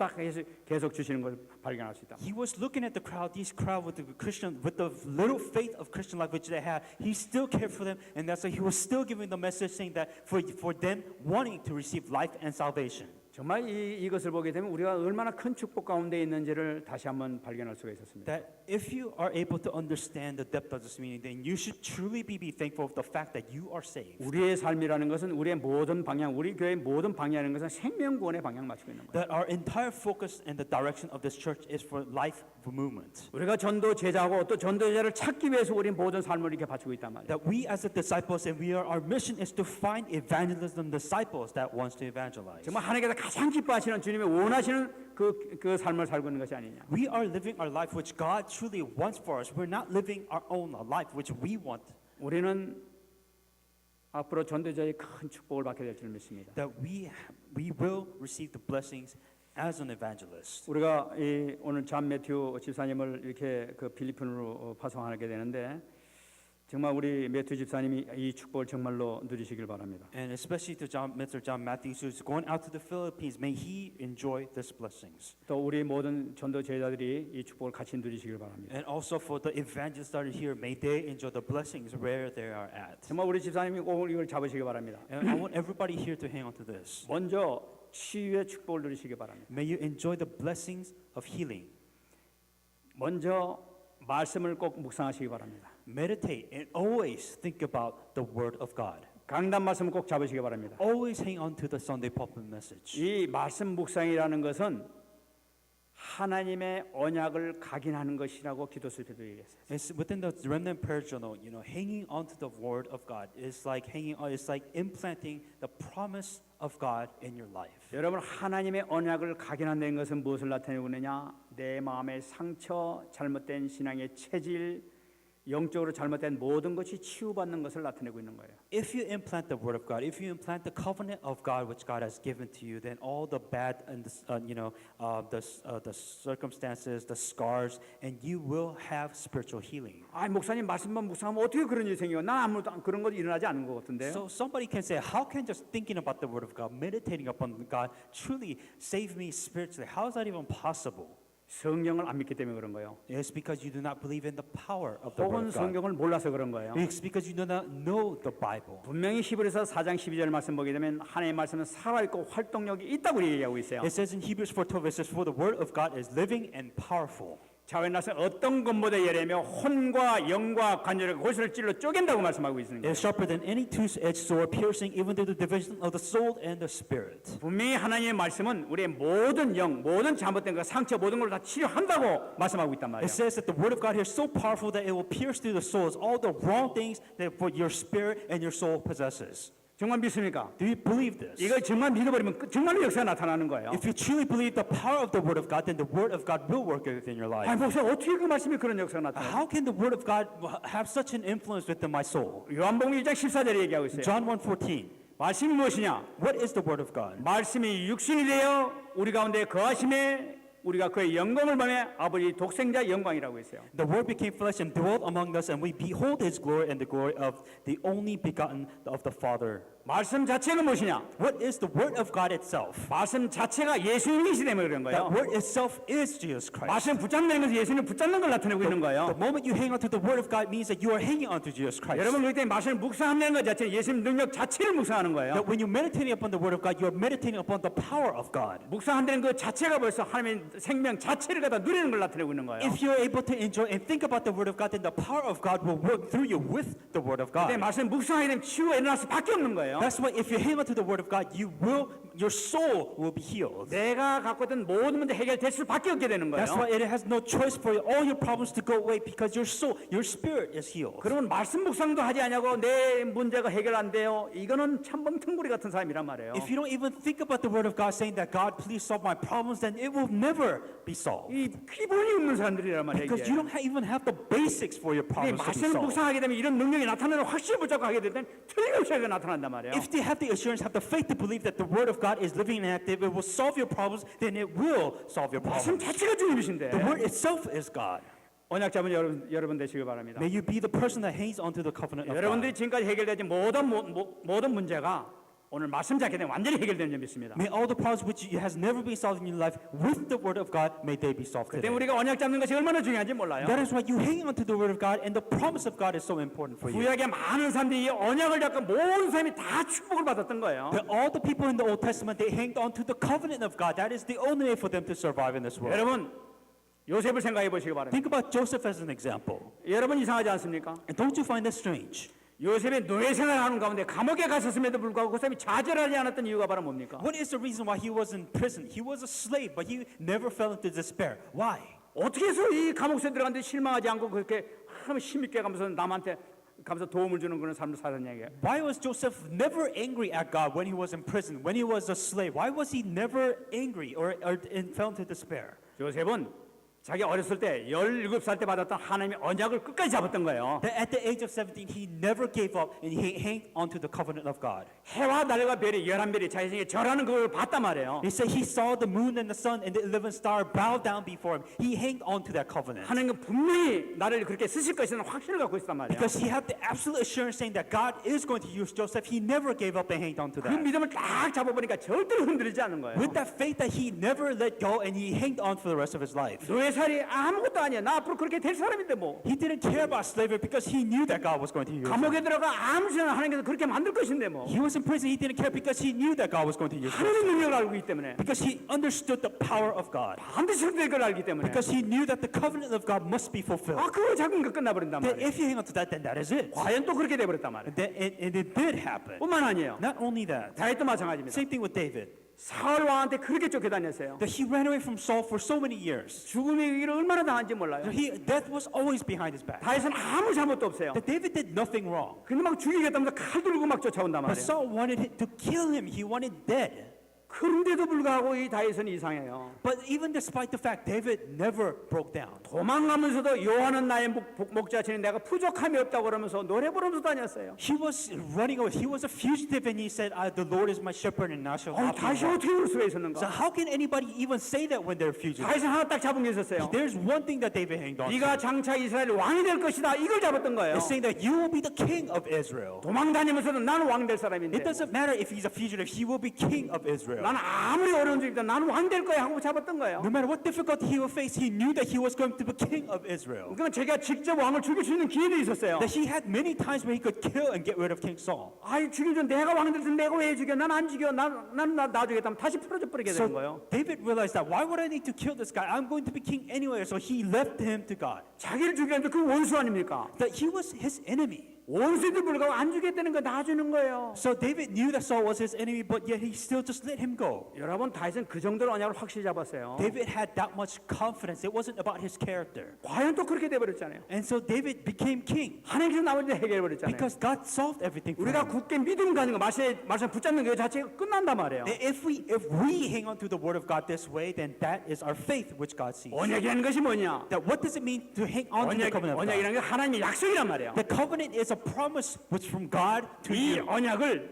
계속 주시는 걸 발견할 수 있다. He was looking at the crowd, these crowd with the Christian, with the little faith of Christian life which they had. He still cared for them, and that's why he was still giving the message saying that for them wanting to receive life and salvation. 정말 이것을 보게 되면 우리가 얼마나 큰 축복 가운데 있는지를 다시 한번 발견할 수가 있었습니다. That if you are able to understand the depth of this meaning, then you should truly be thankful of the fact that you are saved. 우리의 삶이라는 것은 우리의 모든 방향, 우리 교회의 모든 방향이라는 것은 생명구원의 방향 맞추고 있는 거예요. That our entire focus and the direction of this church is for life movement. 우리가 전도 제자고 또 전도자를 찾기 위해서 우리 모든 삶을 이렇게 바치고 있단 말이에요. That we as the disciples and our mission is to find evangelism disciples that wants to evangelize. 정말 하나님께서 가장 기뻐하시는 주님의 원하시는 그 삶을 살고 있는 것이 아니냐. We are living our life which God truly wants for us. We're not living our own life which we want. 우리는 앞으로 전도자의 큰 축복을 받게 될 줄 믿습니다. That we will receive the blessings as an evangelist. 우리가 오늘 잔 매튜 집사님을 이렇게 그 필리핀으로 파송하게 되는데 정말 우리 매튜 집사님이 이 축복을 정말로 누리시길 바랍니다. And especially to Mr. John Matthews who's going out to the Philippines, may he enjoy these blessings. 또 우리 모든 전도 제자들이 이 축복을 같이 누리시길 바랍니다. And also for the evangelists that are here, may they enjoy the blessings where they are at. 정말 우리 집사님이 오늘 이걸 잡으시기 바랍니다. And I want everybody here to hang on to this. 먼저 치유의 축복을 누리시기 바랍니다. May you enjoy the blessings of healing. 먼저 말씀을 꼭 묵상하시기 바랍니다. Meditate and always think about the Word of God. 강단 말씀을 꼭 잡으시기 바랍니다. Always hang on to the Sunday pulpit message. 이 말씀 묵상이라는 것은 하나님의 언약을 각인하는 것이라고 기도 수표도 얘기했어요. It's within the remnant prayer journal, hanging on to the Word of God is like it's like implanting the promise of God in your life. 여러분 하나님의 언약을 각인한다는 것은 무엇을 나타내고 있느냐? 내 마음의 상처, 잘못된 신앙의 체질, 영적으로 잘못된 모든 것이 치유받는 것을 나타내고 있는 거예요. If you implant the Word of God, if you implant the covenant of God which God has given to you, then all the bad and the circumstances, the scars, and you will have spiritual healing. 아 목사님 말씀만 묵상하면 어떻게 그런 일이 생겨요? 난 아무도 그런 거 일어나지 않은 것 같은데요. So somebody can say, how can just thinking about the Word of God, meditating upon God, truly save me spiritually? How is that even possible? 성경을 안 믿기 때문에 그런 거예요. It's because you do not believe in the power of the Word 혹은 of God. 성경을 몰라서 그런 거예요. It's because you do not know the Bible. 분명히 히브리서 4장 12절 말씀 보게 되면 하나님의 말씀은 살아있고 활동력이 있다고 얘기하고 있어요. It says in Hebrews 4:12, it says, for the Word of God is living and powerful. 자원나서 어떤 것보다 예래며 혼과 영과 관절의 골수를 찔러 쪼갠다고 말씀하고 있는 It 거예요. is sharper than any two-edged sword, piercing even to the division of the soul and the spirit. 분명히 하나님의 말씀은 우리의 모든 영, 모든 잘못된 것, 상처 모든 걸 다 치료한다고 말씀하고 있단 말이에요. It says that the Word of God here is so powerful that it will pierce through the souls, all the wrong things that your spirit and your soul possesses. 정말 믿습니까? Do you believe this? 이걸 정말 믿어버리면 정말로 역사가 나타나는 거예요. If you truly believe the power of the Word of God, then the Word of God will work within your life. 아니 목사 어떻게 그 말씀이 그런 역사가 나타나요? How can the Word of God have such an influence within my soul? 요한복음 1장 14절에 얘기하고 있어요. John 1:14. 말씀이 무엇이냐? What is the Word of God? 말씀이 육신이 되어 우리 가운데 거하심에 우리가 그의 영광을 보며 아버지 독생자 영광이라고 했어요. The Word became flesh and dwelt among us, and we behold His glory and the glory of the only begotten of the Father. 말씀 자체가 무엇이냐? What is the word of God itself? 말씀 자체가 예수님이시 때문에 그런 That 거예요. word itself is Jesus Christ. 말씀 붙잡는 것은 예수님 붙잡는 걸 나타내고 있는 The 거예요. moment you hang on to the word of God means that you are hanging on to Jesus Christ. 여러분 그럴 때 말씀을 묵상한다는 것 자체는 예수님 능력 자체를 묵상하는 거예요. That when you're meditating upon the word of God, you are meditating upon the power of God. 묵상한다는 그 자체가 벌써 하나님의 생명 자체를 갖다 누리는 걸 나타내고 있는 거예요. If you're able to enjoy and think about the word of God, then the power of God will work through you with the word of 근데 God. 말씀 묵상하게 되면 치유가 일어날 수밖에 없는 거예요. That's why if you hang on to the word of God, your soul will be healed. 내가 갖고 있던 모든 문제 해결될 수밖에 없게 되는 거예요. That's why it has no choice for all your problems to go away because your soul, your spirit is healed. 그러면 말씀 묵상도 하지 않냐고 내 문제가 해결 안 돼요. 이거는 참 멍텅구리 같은 사람이란 말이에요. If you don't even think about the word of God saying that God, please solve my problems, then it will never be solved. 이 기본이 없는 사람들이란 말이에요. Because 이게. you don't even have the basics for your 이 problems to be 말씀을 solved. 묵상하게 되면 이런 능력이 나타나는 확실히 붙잡고 하게 될 때는 틀림없이 그게 나타난단 말이에요. If they have the assurance, have the faith to believe that the word of God is living and active, it will solve your problems, then it will solve your 말씀 problems. 자체가 주님이신데 The word itself is God. 언약 잡은 여러분 되시길 바랍니다. May you be the person that hangs onto the covenant of 여러분들이 God. 지금까지 해결되지 모든 문제가 오늘 말씀 잡게 되면 완전히 해결되는 점이 있습니다. May all the problems which has never been solved in your life with the word of God, may they be solved 그때 today. 우리가 언약 잡는 것이 얼마나 중요한지 몰라요. That is why you hang on to the word of God, and the promise of God is so important for you. 구약의 많은 사람들이 이 언약을 잡고 모든 사람이 다 축복을 받았던 거예요. That all the people in the Old Testament, they hanged on to the covenant of God. That is the only way for them to survive in this world. 여러분 요셉을 생각해 보시기 바랍니다. Think about Joseph as an example. 여러분 이상하지 않습니까? And don't you find that strange? 요셉의 노예 생활하는 가운데 감옥에 갔었음에도 불구하고 그 사람이 좌절하지 않았던 이유가 바로 뭡니까? What is the reason why he was in prison? He was a slave, but he never fell into despair. Why? 어떻게 해서 이 감옥에 들어갔는데 실망하지 않고 그렇게 하나님 힘있게 가면서 남한테 가면서 도움을 주는 그런 삶을 살았냐고요. Why was Joseph never angry at God when he was in prison, when he was a slave? Why was he never angry or fell into despair? 요셉은 자기 어렸을 때 17살 때 받았던 하나님의 언약을 끝까지 잡았던 거예요. That at the age of 17, he never gave up and he hanged onto the covenant of God. 해와 달과 별이 11별이 자기 생에 절하는 그걸 봤단 말이에요. He said he saw the moon and the sun and the 11th star bow down before him. He hanged onto that covenant. 하나님은 분명히 나를 그렇게 쓰실 것이라는 확신을 갖고 있단 말이에요. Because he had the absolute assurance saying that God is going to use Joseph. He never gave up and hanged on to 그 that. 믿음을 딱 잡아보니까 절대로 흔들리지 않는 거예요. With that faith that he never let go and he hanged on for the rest of his life. 노예살이 아무것도 아니야. 나 앞으로 그렇게 될 사람인데 뭐. He didn't care about slavery because he knew that God was going to use him. 감옥에 들어가 아무 시나 하나님께서 그렇게 만들 것인데 뭐. He was in prison. He didn't care because he knew that God was going to use him. 하나님의 능력을 알고 있기 때문에. Because he understood the power of God. 반드시 될 걸 알기 때문에. Because he knew that the covenant of God must be fulfilled. 아 그거 잡으면 그 끝나버린단 That 말이에요. if you hang on to that, then that is it. 과연 또 그렇게 돼버렸단 말이에요. And it did happen. 뿐만 아니에요. Not only that, 다윗도 마찬가지입니다. same thing with David. 사울 왕한테 그렇게 쫓겨다녔어요. That he ran away from Saul for so many years. 죽음의 길을 얼마나 당한지 몰라요. Death was always behind his back. 다윗은 아무 잘못도 없어요. That David did nothing wrong. 근데 막 죽이겠다면서 칼 들고 막 쫓아온단 But 말이에요. Saul wanted to kill him. He wanted dead. 그런데도 불구하고 이 다윗은 이상해요. But even despite the fact, David never broke down. 도망가면서도 여호와는 나의 목자치니 내가 부족함이 없다고 그러면서 노래 부르면서 다녔어요. He was running away. He was a fugitive, and he said, "The Lord is my shepherd, and I shall not be 다시 want." 어떻게 그럴 수가 So 있었는가? how can anybody even say that when they're fugitives? 다윗은 하나 딱 잡은 게 있었어요. There's one thing that David hanged on to. 네가 장차 이스라엘 왕이 될 것이다. 이걸 잡았던 거예요. It's saying that you will be the king of Israel. 도망 다니면서도 나는 왕 될 사람인데. It doesn't matter if he's a fugitive. He will be king of Israel. 나는 아무리 어려운 중이다. 나는 왕 될 거야 하고 잡았던 거예요. No matter what difficulty he will face, he knew that he was going to be king of Israel. 그러니까 제가 직접 왕을 죽일 수 있는 기회도 있었어요. That he had many times where he could kill and get rid of King Saul. 아이 죽이죠. 내가 왕 될 텐데 내가 왜 죽여? 난 안 죽여. 나는 놔주겠다면 다시 풀어져 버리게 되는 So 거예요. David realized that why would I need to kill this guy? I'm going to be king anyway. So he left him to God. 자기를 죽이는데 그 원수 아닙니까? That he was his enemy. 원수에도 불구하고 안 죽겠다는 거 놔주는 거예요. So David knew that Saul was his enemy, but yet he still just let him go. 여러분 다윗은 그 정도로 언약을 확실히 잡았어요. David had that much confidence. It wasn't about his character. 과연 또 그렇게 돼버렸잖아요. And so David became king 하나님께서 나머지 해결해버렸잖아요. because God solved everything for 우리가 him. 굳게 믿음 가는 거 말씀 붙잡는 거 자체가 끝난단 말이에요. If we hang on to the word of God this way, then that is our faith which God sees. 언약이라는 것이 뭐냐? That what does it mean to hang on to the covenant of God? 언약이라는 게 하나님의 약속이란 말이에요. The covenant is a promise which from God to 이 you. 언약을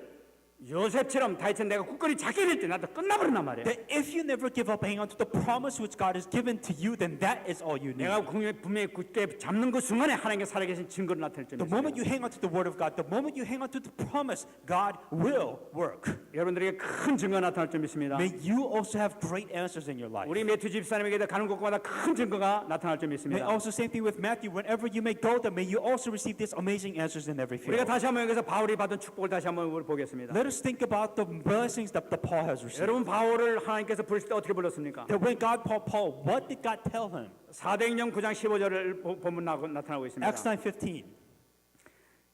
요셉처럼 다윗은 내가 굳건히 잡게 될 때 나도 끝나버린단 말이에요. That if you never give up hanging on to the promise which God has given to you, then that is all you need. 내가 분명히 굳게 잡는 그 순간에 하나님께 살아계신 증거를 나타낼 줄 The moment 믿습니다. you hang on to the word of God, the moment you hang on to the promise, God will work. 여러분들에게 큰 증거가 나타날 줄 믿습니다. May you also have great answers in your life. 우리 매튜 집사님에게도 가는 곳마다 큰 증거가 나타날 줄 May 믿습니다. also same thing with Matthew. Whenever you may go, then may you also receive these amazing answers in every 우리가 field. 다시 한번 여기서 바울이 받은 축복을 다시 한번 보겠습니다. Let us think about the blessings that the Paul has received. 여러분 바울을 하나님께서 부르실 때 어떻게 불렀습니까? That when God called Paul, what did God tell him? 사도행전 9장 15절을 보면 나타나고 있습니다. Acts 9:15.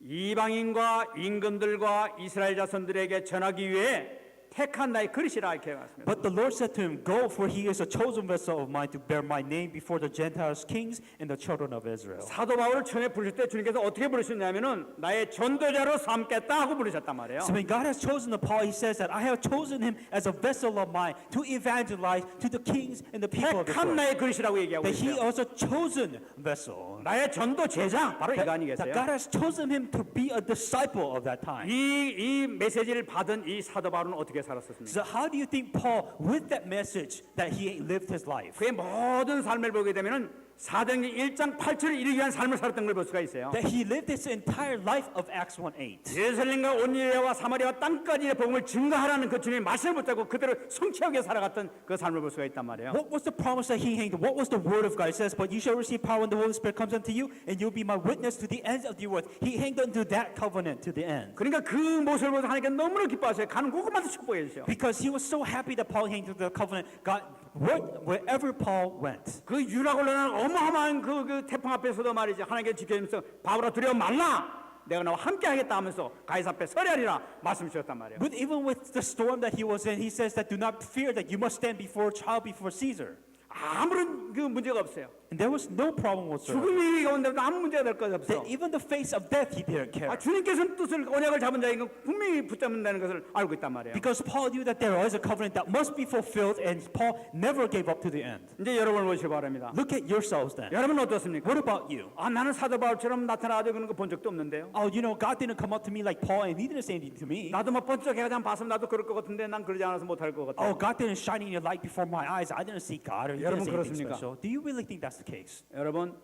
이방인과 임금들과 이스라엘 자손들에게 전하기 위해 택한 나의 그릇이라 이렇게 말씀합니다. But the Lord said to him, "Go, for he is a chosen vessel of mine to bear my name before the Gentiles, kings, and the children of Israel." 사도 바울을 처음에 부르실 때 주님께서 어떻게 부르셨냐면은 나의 전도자로 삼겠다 하고 부르셨단 말이에요. So when God has chosen the Paul, He says that I have chosen him as a vessel of mine to evangelize to the kings and the people of this 택한 world. 나의 그릇이라고 얘기하고 That he 있어요. also chosen vessel. 나의 전도 제자 바로 이거 That 아니겠어요? God has chosen him to be a disciple of that time. 이 메시지를 받은 이 사도 바울은 어떻게 살았었습니까? So how do you think Paul, with that message, that he lived his life? 그의 모든 삶을 보게 되면은 사도행전 1장 8절을 이루기 위한 삶을 살았던 걸 볼 수가 있어요. That he lived his entire life of Acts 1:8. 예루살렘과 온 유대와 사마리아와 땅까지의 복음을 증거하라는 그 주님의 말씀을 붙잡고 그대로 성취하게 위해 살아갔던 그 삶을 볼 수가 있단 말이에요. What was the promise that he hanged? What was the word of God? It says, "But you shall receive power when the Holy Spirit comes unto you, and you'll be my witness to the ends of the earth." He hanged on to that covenant to the end. 그러니까 그 모습을 보면서 하나님께 너무나 기뻐하셔요. 가는 곳마다 축복해 주셔. Because he was so happy that Paul hanged to the covenant. God, wherever Paul went. 그 유라고 올라가는 어마어마한 그 태풍 앞에서도 말이지 하나님께 지켜주면서 바울아 두려워 말라. 내가 나와 함께 하겠다 하면서 가이사 앞에 서리하리라 말씀 주셨단 말이에요. But even with the storm that he was in, he says that do not fear that you must stand before trial before Caesar. 아무런 그 문제가 없어요. And there was no problem whatsoever. 죽음이 가운데도 아무 문제가 될 것 없어. That even the face of death he didn't care. 주님께서는 뜻을 언약을 잡은 자인 건 분명히 붙잡는다는 것을 알고 있단 말이에요. Because Paul knew that there was a covenant that must be fulfilled, and Paul never gave up to the end. 이제 여러분을 보시기 바랍니다. Look at yourselves then. 여러분 어떻습니까? What about you? 나는 사도 바울처럼 나타나가지고 그런 거 본 적도 없는데요. Oh, you know, God didn't come up to me like Paul, and he didn't say anything to me. 나도 뭐 번쩍해가지고 한번 봤으면 나도 그럴 것 같은데 난 그러지 않아서 못할 것 같아요. Oh, God didn't shine in your light before my eyes. I didn't see God, or he 여러분 didn't say anything 그렇습니까? special. Do you really think that's the case? 여러분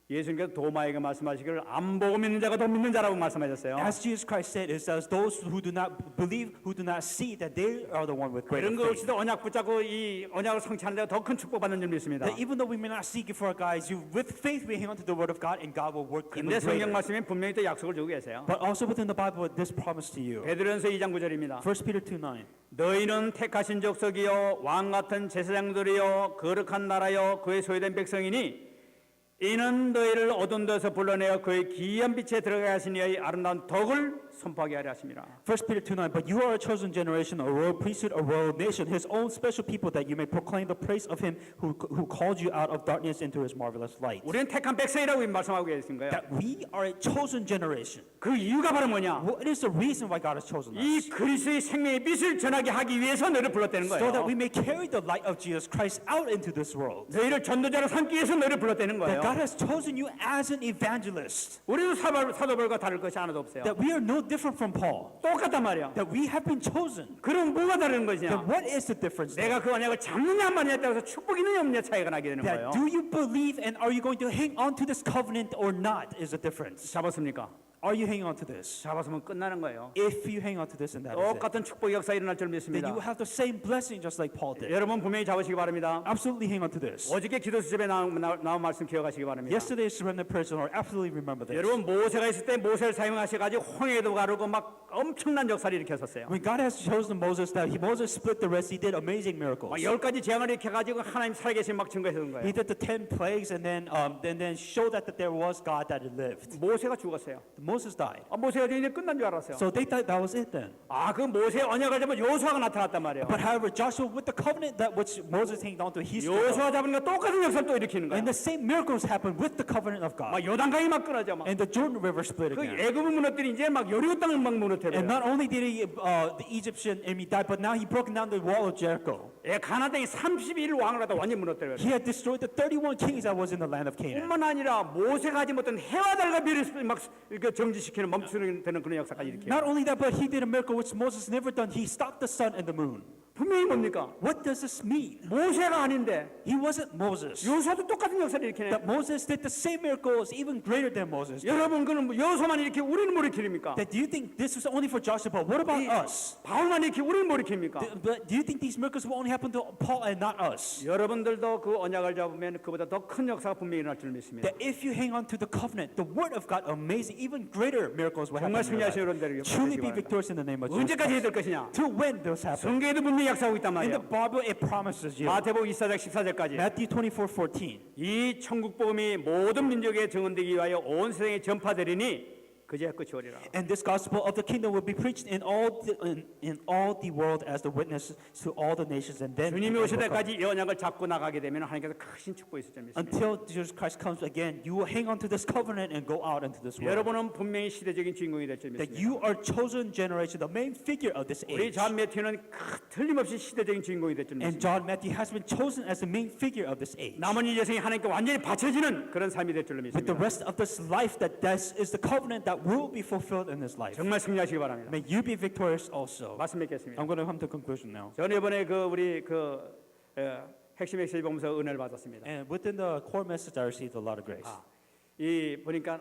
예수님께서 도마에게 말씀하시기를 안 보고 믿는 자가 더 믿는 자라고 말씀하셨어요. As Jesus Christ said, it says those who do not believe, who do not see, that they are the one with greater 그런 거 faith. 없이도 언약 붙잡고 이 언약을 성취하는 데가 더 큰 축복받는 줄 믿습니다. That even though we may not seek it for our guys, with faith we hang on to the word of God, and God will work even 근데 성경 greater. 말씀에 분명히 또 약속을 주고 계세요. But also within the Bible, this promise to you. 베드로전서 2장 9절입니다. 1 Peter 2:9. 너희는 택하신 족속이요 왕 같은 제사장들이요 거룩한 나라요 그의 소유된 백성이니 이는 너희를 어두운 데서 불러내어 그의 기이한 빛에 들어가게 하시니 이 아름다운 덕을 선포하게 하려 하심이라. 1 Peter 2:9. But you are a chosen generation, a royal priesthood, a royal nation, his own special people, that you may proclaim the praise of him who called you out of darkness into his marvelous light. 우리는 택한 백성이라고 말씀하고 계신 거예요. That we are a chosen generation. 그 이유가 바로 뭐냐? What is the reason why God has chosen us? 이 그리스도의 생명의 빛을 전하게 하기 위해서 너희를 불렀다는 So that 거예요. we may carry the light of Jesus Christ out into this world. 너희를 전도자로 삼기 위해서 너희를 불렀다는 That 거예요. God has chosen you as an evangelist. 우리도 사도벌과 다를 것이 하나도 없어요. That we are no different from Paul. 똑같단 말이야. That we have been chosen. 그럼 뭐가 다른 That 것이냐? what is the difference? then? 내가 그 언약을 잡느냐 마느냐에 따라서 축복이 있느냐 없느냐 차이가 나게 되는 거예요. That do you believe and are you going to hang on to this covenant or not is the difference. 잡았습니까? Are you hanging on to this? 잡았으면 끝나는 거예요. If you hang on to this and that is it, 똑같은 축복의 역사 일어날 줄 then 믿습니다. you will have the same blessing just like Paul did. 여러분 분명히 잡으시기 바랍니다. Absolutely hang on to this. 어저께 기도 수첩에 나온 말씀 기억하시기 바랍니다. Yesterday's surrender prayer, Lord, absolutely remember this. 여러분 모세가 있을 때 모세를 사용하셔가지고 홍해도 가르고 막 엄청난 역사를 일으켰었어요. When God has chosen Moses, that Moses split the Red Sea, did amazing miracles. 막 10가지 재앙을 일으켜가지고 하나님 살아계신 막 증거했던 거예요. He did the 10 plagues and then showed that there was God that had lived. 모세가 죽었어요. Moses died. 모세가 이제 끝난 줄 알았어요. So they thought that was it then. 그 모세 언약을 잡은 여호수아가 나타났단 말이에요. But however, Joshua, with the covenant that which Moses hanged on to, he stood up. 여호수아 잡은 거 똑같은 역사를 또 일으키는 거예요. And the same miracles happened with the covenant of God. 막 요단강이 막 끊어져 막. And the Jordan River split 그 again. 애굽을 무너뜨린 이제 막 여리고 땅을 막 And 무너뜨려요. not only did the Egyptian enemy die, but now he broke down the wall of Jericho. 가나안 땅이 31 왕을 갖다 완전 무너뜨려요. He had destroyed the 31 kings that was in the land of Canaan. 뿐만 아니라 모세가 하지 못한 해와 달과 별을 막 정지시키는 멈추는 되는 그런 역사까지 Not 일으켜요. only that, but he did a miracle which Moses never done. He stopped the sun and the moon. 분명히 뭡니까? What does this mean? 모세가 아닌데 He wasn't Moses. 요소도 똑같은 역사를 일으키네. That Moses did the same miracles, even greater than Moses. 여러분 그는 여소만 일으키고 우리는 뭐 일으킵니까? That do you think this was only for Joshua? But what about us? 바울만 일으키고 우리는 뭐 일으킵니까? But do you think these miracles will only happen to Paul and not us? 여러분들도 그 언약을 잡으면 그보다 더 큰 역사가 분명히 일어날 줄 믿습니다. That if you hang on to the covenant, the word of God, amazing, even greater miracles will happen. 정말 in your 승리하신 life. 여러분들에게 Truly be 바라시기 바랍니다. victorious in the name of Jesus. 언제까지 해야 Christ. 될 것이냐? To when this happen? 성경에도 분명히 약속하고 있단 In 말이에요. the Bible, it promises you. 마태복음 24장 14절까지 Matthew 24:14. 이 천국 복음이 모든 민족에 증언되기 위하여 온 세상에 전파되리니 그제야 끝이 오리라. And this gospel of the kingdom will be preached in all the world as the witness to all the nations, and then 주님이 the end 오실 will come. 때까지 이 언약을 잡고 나가게 되면 하나님께서 크신 축복이 있을 줄 믿습니다. Until Jesus Christ comes again, you will hang on to this covenant and go out into this world. 여러분은 분명히 시대적인 주인공이 될 줄 That 믿습니다. you are chosen generation, the main figure of this 우리 age. 존 매튜는 틀림없이 시대적인 주인공이 될 줄 And 믿습니다. John Matthew has been chosen as the main figure of this age. 남은 이 여생이 하나님께 완전히 바쳐지는 그런 삶이 될 줄로 With the 믿습니다. rest of this life, that this is the covenant that will be fulfilled in this life. 정말 승리하시기 바랍니다. May you be victorious also. 말씀 맺겠습니다. I'm going to come to conclusion now. 저는 이번에 우리 핵심 메시지 보면서 은혜를 받았습니다. And within the core message, I received a lot of grace. 이 보니까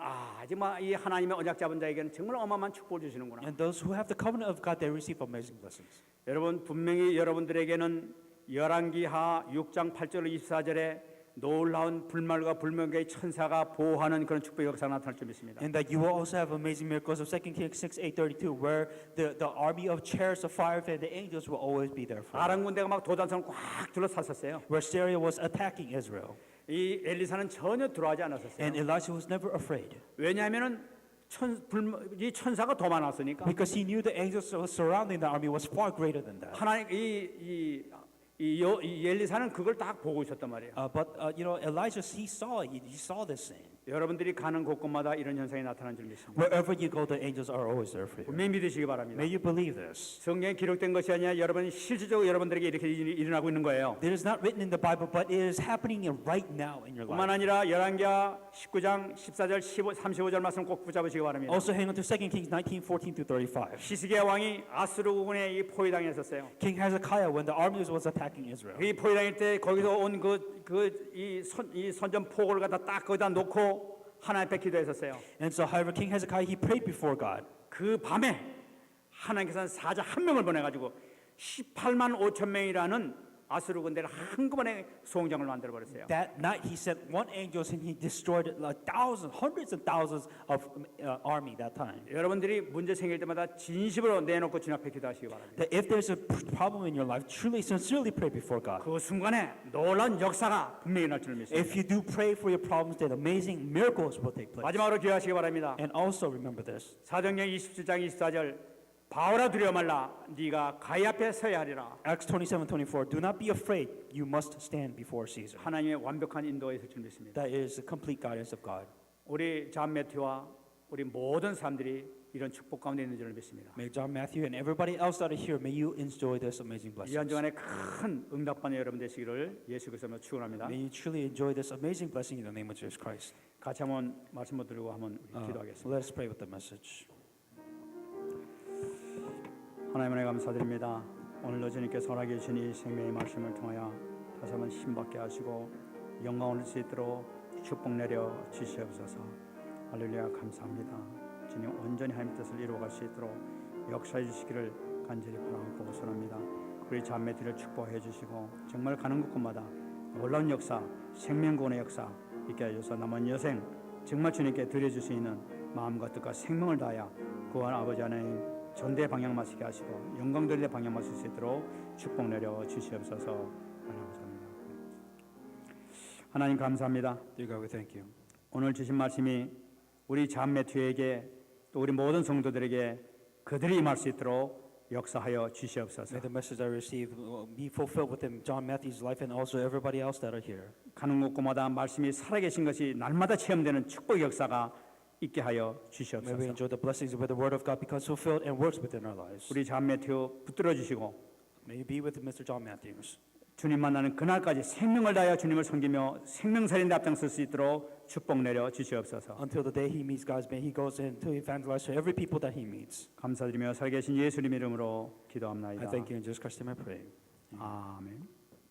정말 이 하나님의 언약 잡은 자에게는 정말 어마어마한 축복을 주시는구나. And those who have the covenant of God, they receive amazing blessings. 여러분 분명히 여러분들에게는 열왕기하 6장 8절 24절에 놀라운 불말과 불명계의 천사가 보호하는 그런 축복의 역사가 나타날 줄 믿습니다. And that you will also have amazing miracles of 2 Kings 6:8-32, where the army of chariots of fire and the angels will always be there for you. 아람 군대가 막 도단성을 꽉 둘러쌌었어요. Where Syria was attacking Israel. 이 엘리사는 전혀 들어가지 않았었어요. And Elijah was never afraid. 왜냐하면은 이 천사가 더 많았으니까. Because he knew the angels surrounding the army was far greater than that. 하나님 이 엘리사는 그걸 딱 보고 있었단 말이에요. But Elijah, he saw this thing. 여러분들이 가는 곳곳마다 이런 현상이 나타난 줄 믿습니다. Wherever you go, the angels are always there for you. 분명히 믿으시기 바랍니다. May you believe this. 성경에 기록된 것이 아니라 여러분이 실질적으로 여러분들에게 이렇게 일어나고 있는 거예요. It is not written in the Bible, but it is happening right now in your 뿐만 life. 아니라 열왕기하 19장 14절 35절 말씀 꼭 붙잡으시기 바랍니다. Also hang on to 2 Kings 19:14-35. 히스기야 왕이 아수르군의 이 포위당에 있었어요. King Hezekiah, when the armies was attacking Israel. 이 포위당일 때 거기서 온 이 선전 포고를 갖다 딱 거기다 놓고 하나님 앞에 기도했었어요. And so, however, King Hezekiah, he prayed before God. 그 밤에 하나님께서는 사자 한 명을 보내가지고 18만 5천 명이라는 아수르 군대를 한꺼번에 소홍장을 만들어 버렸어요. That night, he sent one angel and he destroyed thousands, hundreds and thousands of army that time. 여러분들이 문제 생길 때마다 진심으로 내놓고 주님 앞에 기도하시기 바랍니다. That if there's a problem in your life, truly, sincerely pray before God. 그 순간에 놀라운 역사가 분명히 날 줄 믿습니다. If you do pray for your problems, then amazing miracles will take place. 마지막으로 기도하시기 바랍니다. And also remember this. 사도행전 27장 24절 바울아 두려워 말라 네가 가히 앞에 서야 하리라. Acts 27:24. Do not be afraid. You must stand before Caesar. 하나님의 완벽한 인도가 있을 줄 믿습니다. That is the complete guidance of God. 우리 존 매튜와 우리 모든 사람들이 이런 축복 가운데 있는 줄 믿습니다. May John Matthew and everybody else that are here, may you enjoy this amazing 이 blessing. 한 주간에 큰 응답받는 여러분 되시기를 예수 그리스도로 축원합니다. May you truly enjoy this amazing blessing in the name of Jesus Christ. 같이 한번 말씀 못 드리고 한번 우리 기도하겠습니다. Let us pray with the message. 하나님 은혜 감사드립니다. 오늘도 주님께서 허락해 주신 이 생명의 말씀을 통하여 다시 한번 힘받게 하시고 영광 올릴 수 있도록 축복 내려 주시옵소서. 할렐루야 감사합니다. 주님 온전히 하나님 뜻을 이루어갈 수 있도록 역사해 주시기를 간절히 바라고 고소합니다. 우리 자매들을 축복해 주시고 정말 가는 곳곳마다 놀라운 역사, 생명구원의 역사 있게 하셔서 남은 여생 정말 주님께 드려줄 수 있는 마음과 뜻과 생명을 다하여 구한 아버지 하나님 전대 방향 마시게 하시고 영광 돌리는 방향 마실 수 있도록 축복 내려 주시옵소서. 감사합니다. 하나님 감사합니다. Dear God, we thank you. 오늘 주신 말씀이 우리 존 매튜에게 또 우리 모든 성도들에게 그들이 임할 수 있도록 역사하여 주시옵소서. May the message I receive be fulfilled within John Matthew's life and also everybody else that are here. 가는 곳곳마다 말씀이 살아계신 것이 날마다 체험되는 축복의 역사가 있게 하여 May we 주시옵소서. enjoy the blessings with the word of God because fulfilled and works within our lives. 우리 존 매튜 붙들어 주시고 May you be with Mr. John Matthews. 주님 만나는 그날까지 생명을 다하여 주님을 섬기며 생명살인에 앞장설 수 있도록 축복 내려 주시옵소서. Until the day he meets God's man, he goes in to evangelize to every people that he meets. 감사드리며 살아계신 예수님 이름으로 I 기도합나이다. thank you in Jesus Christ's name I pray. 아멘.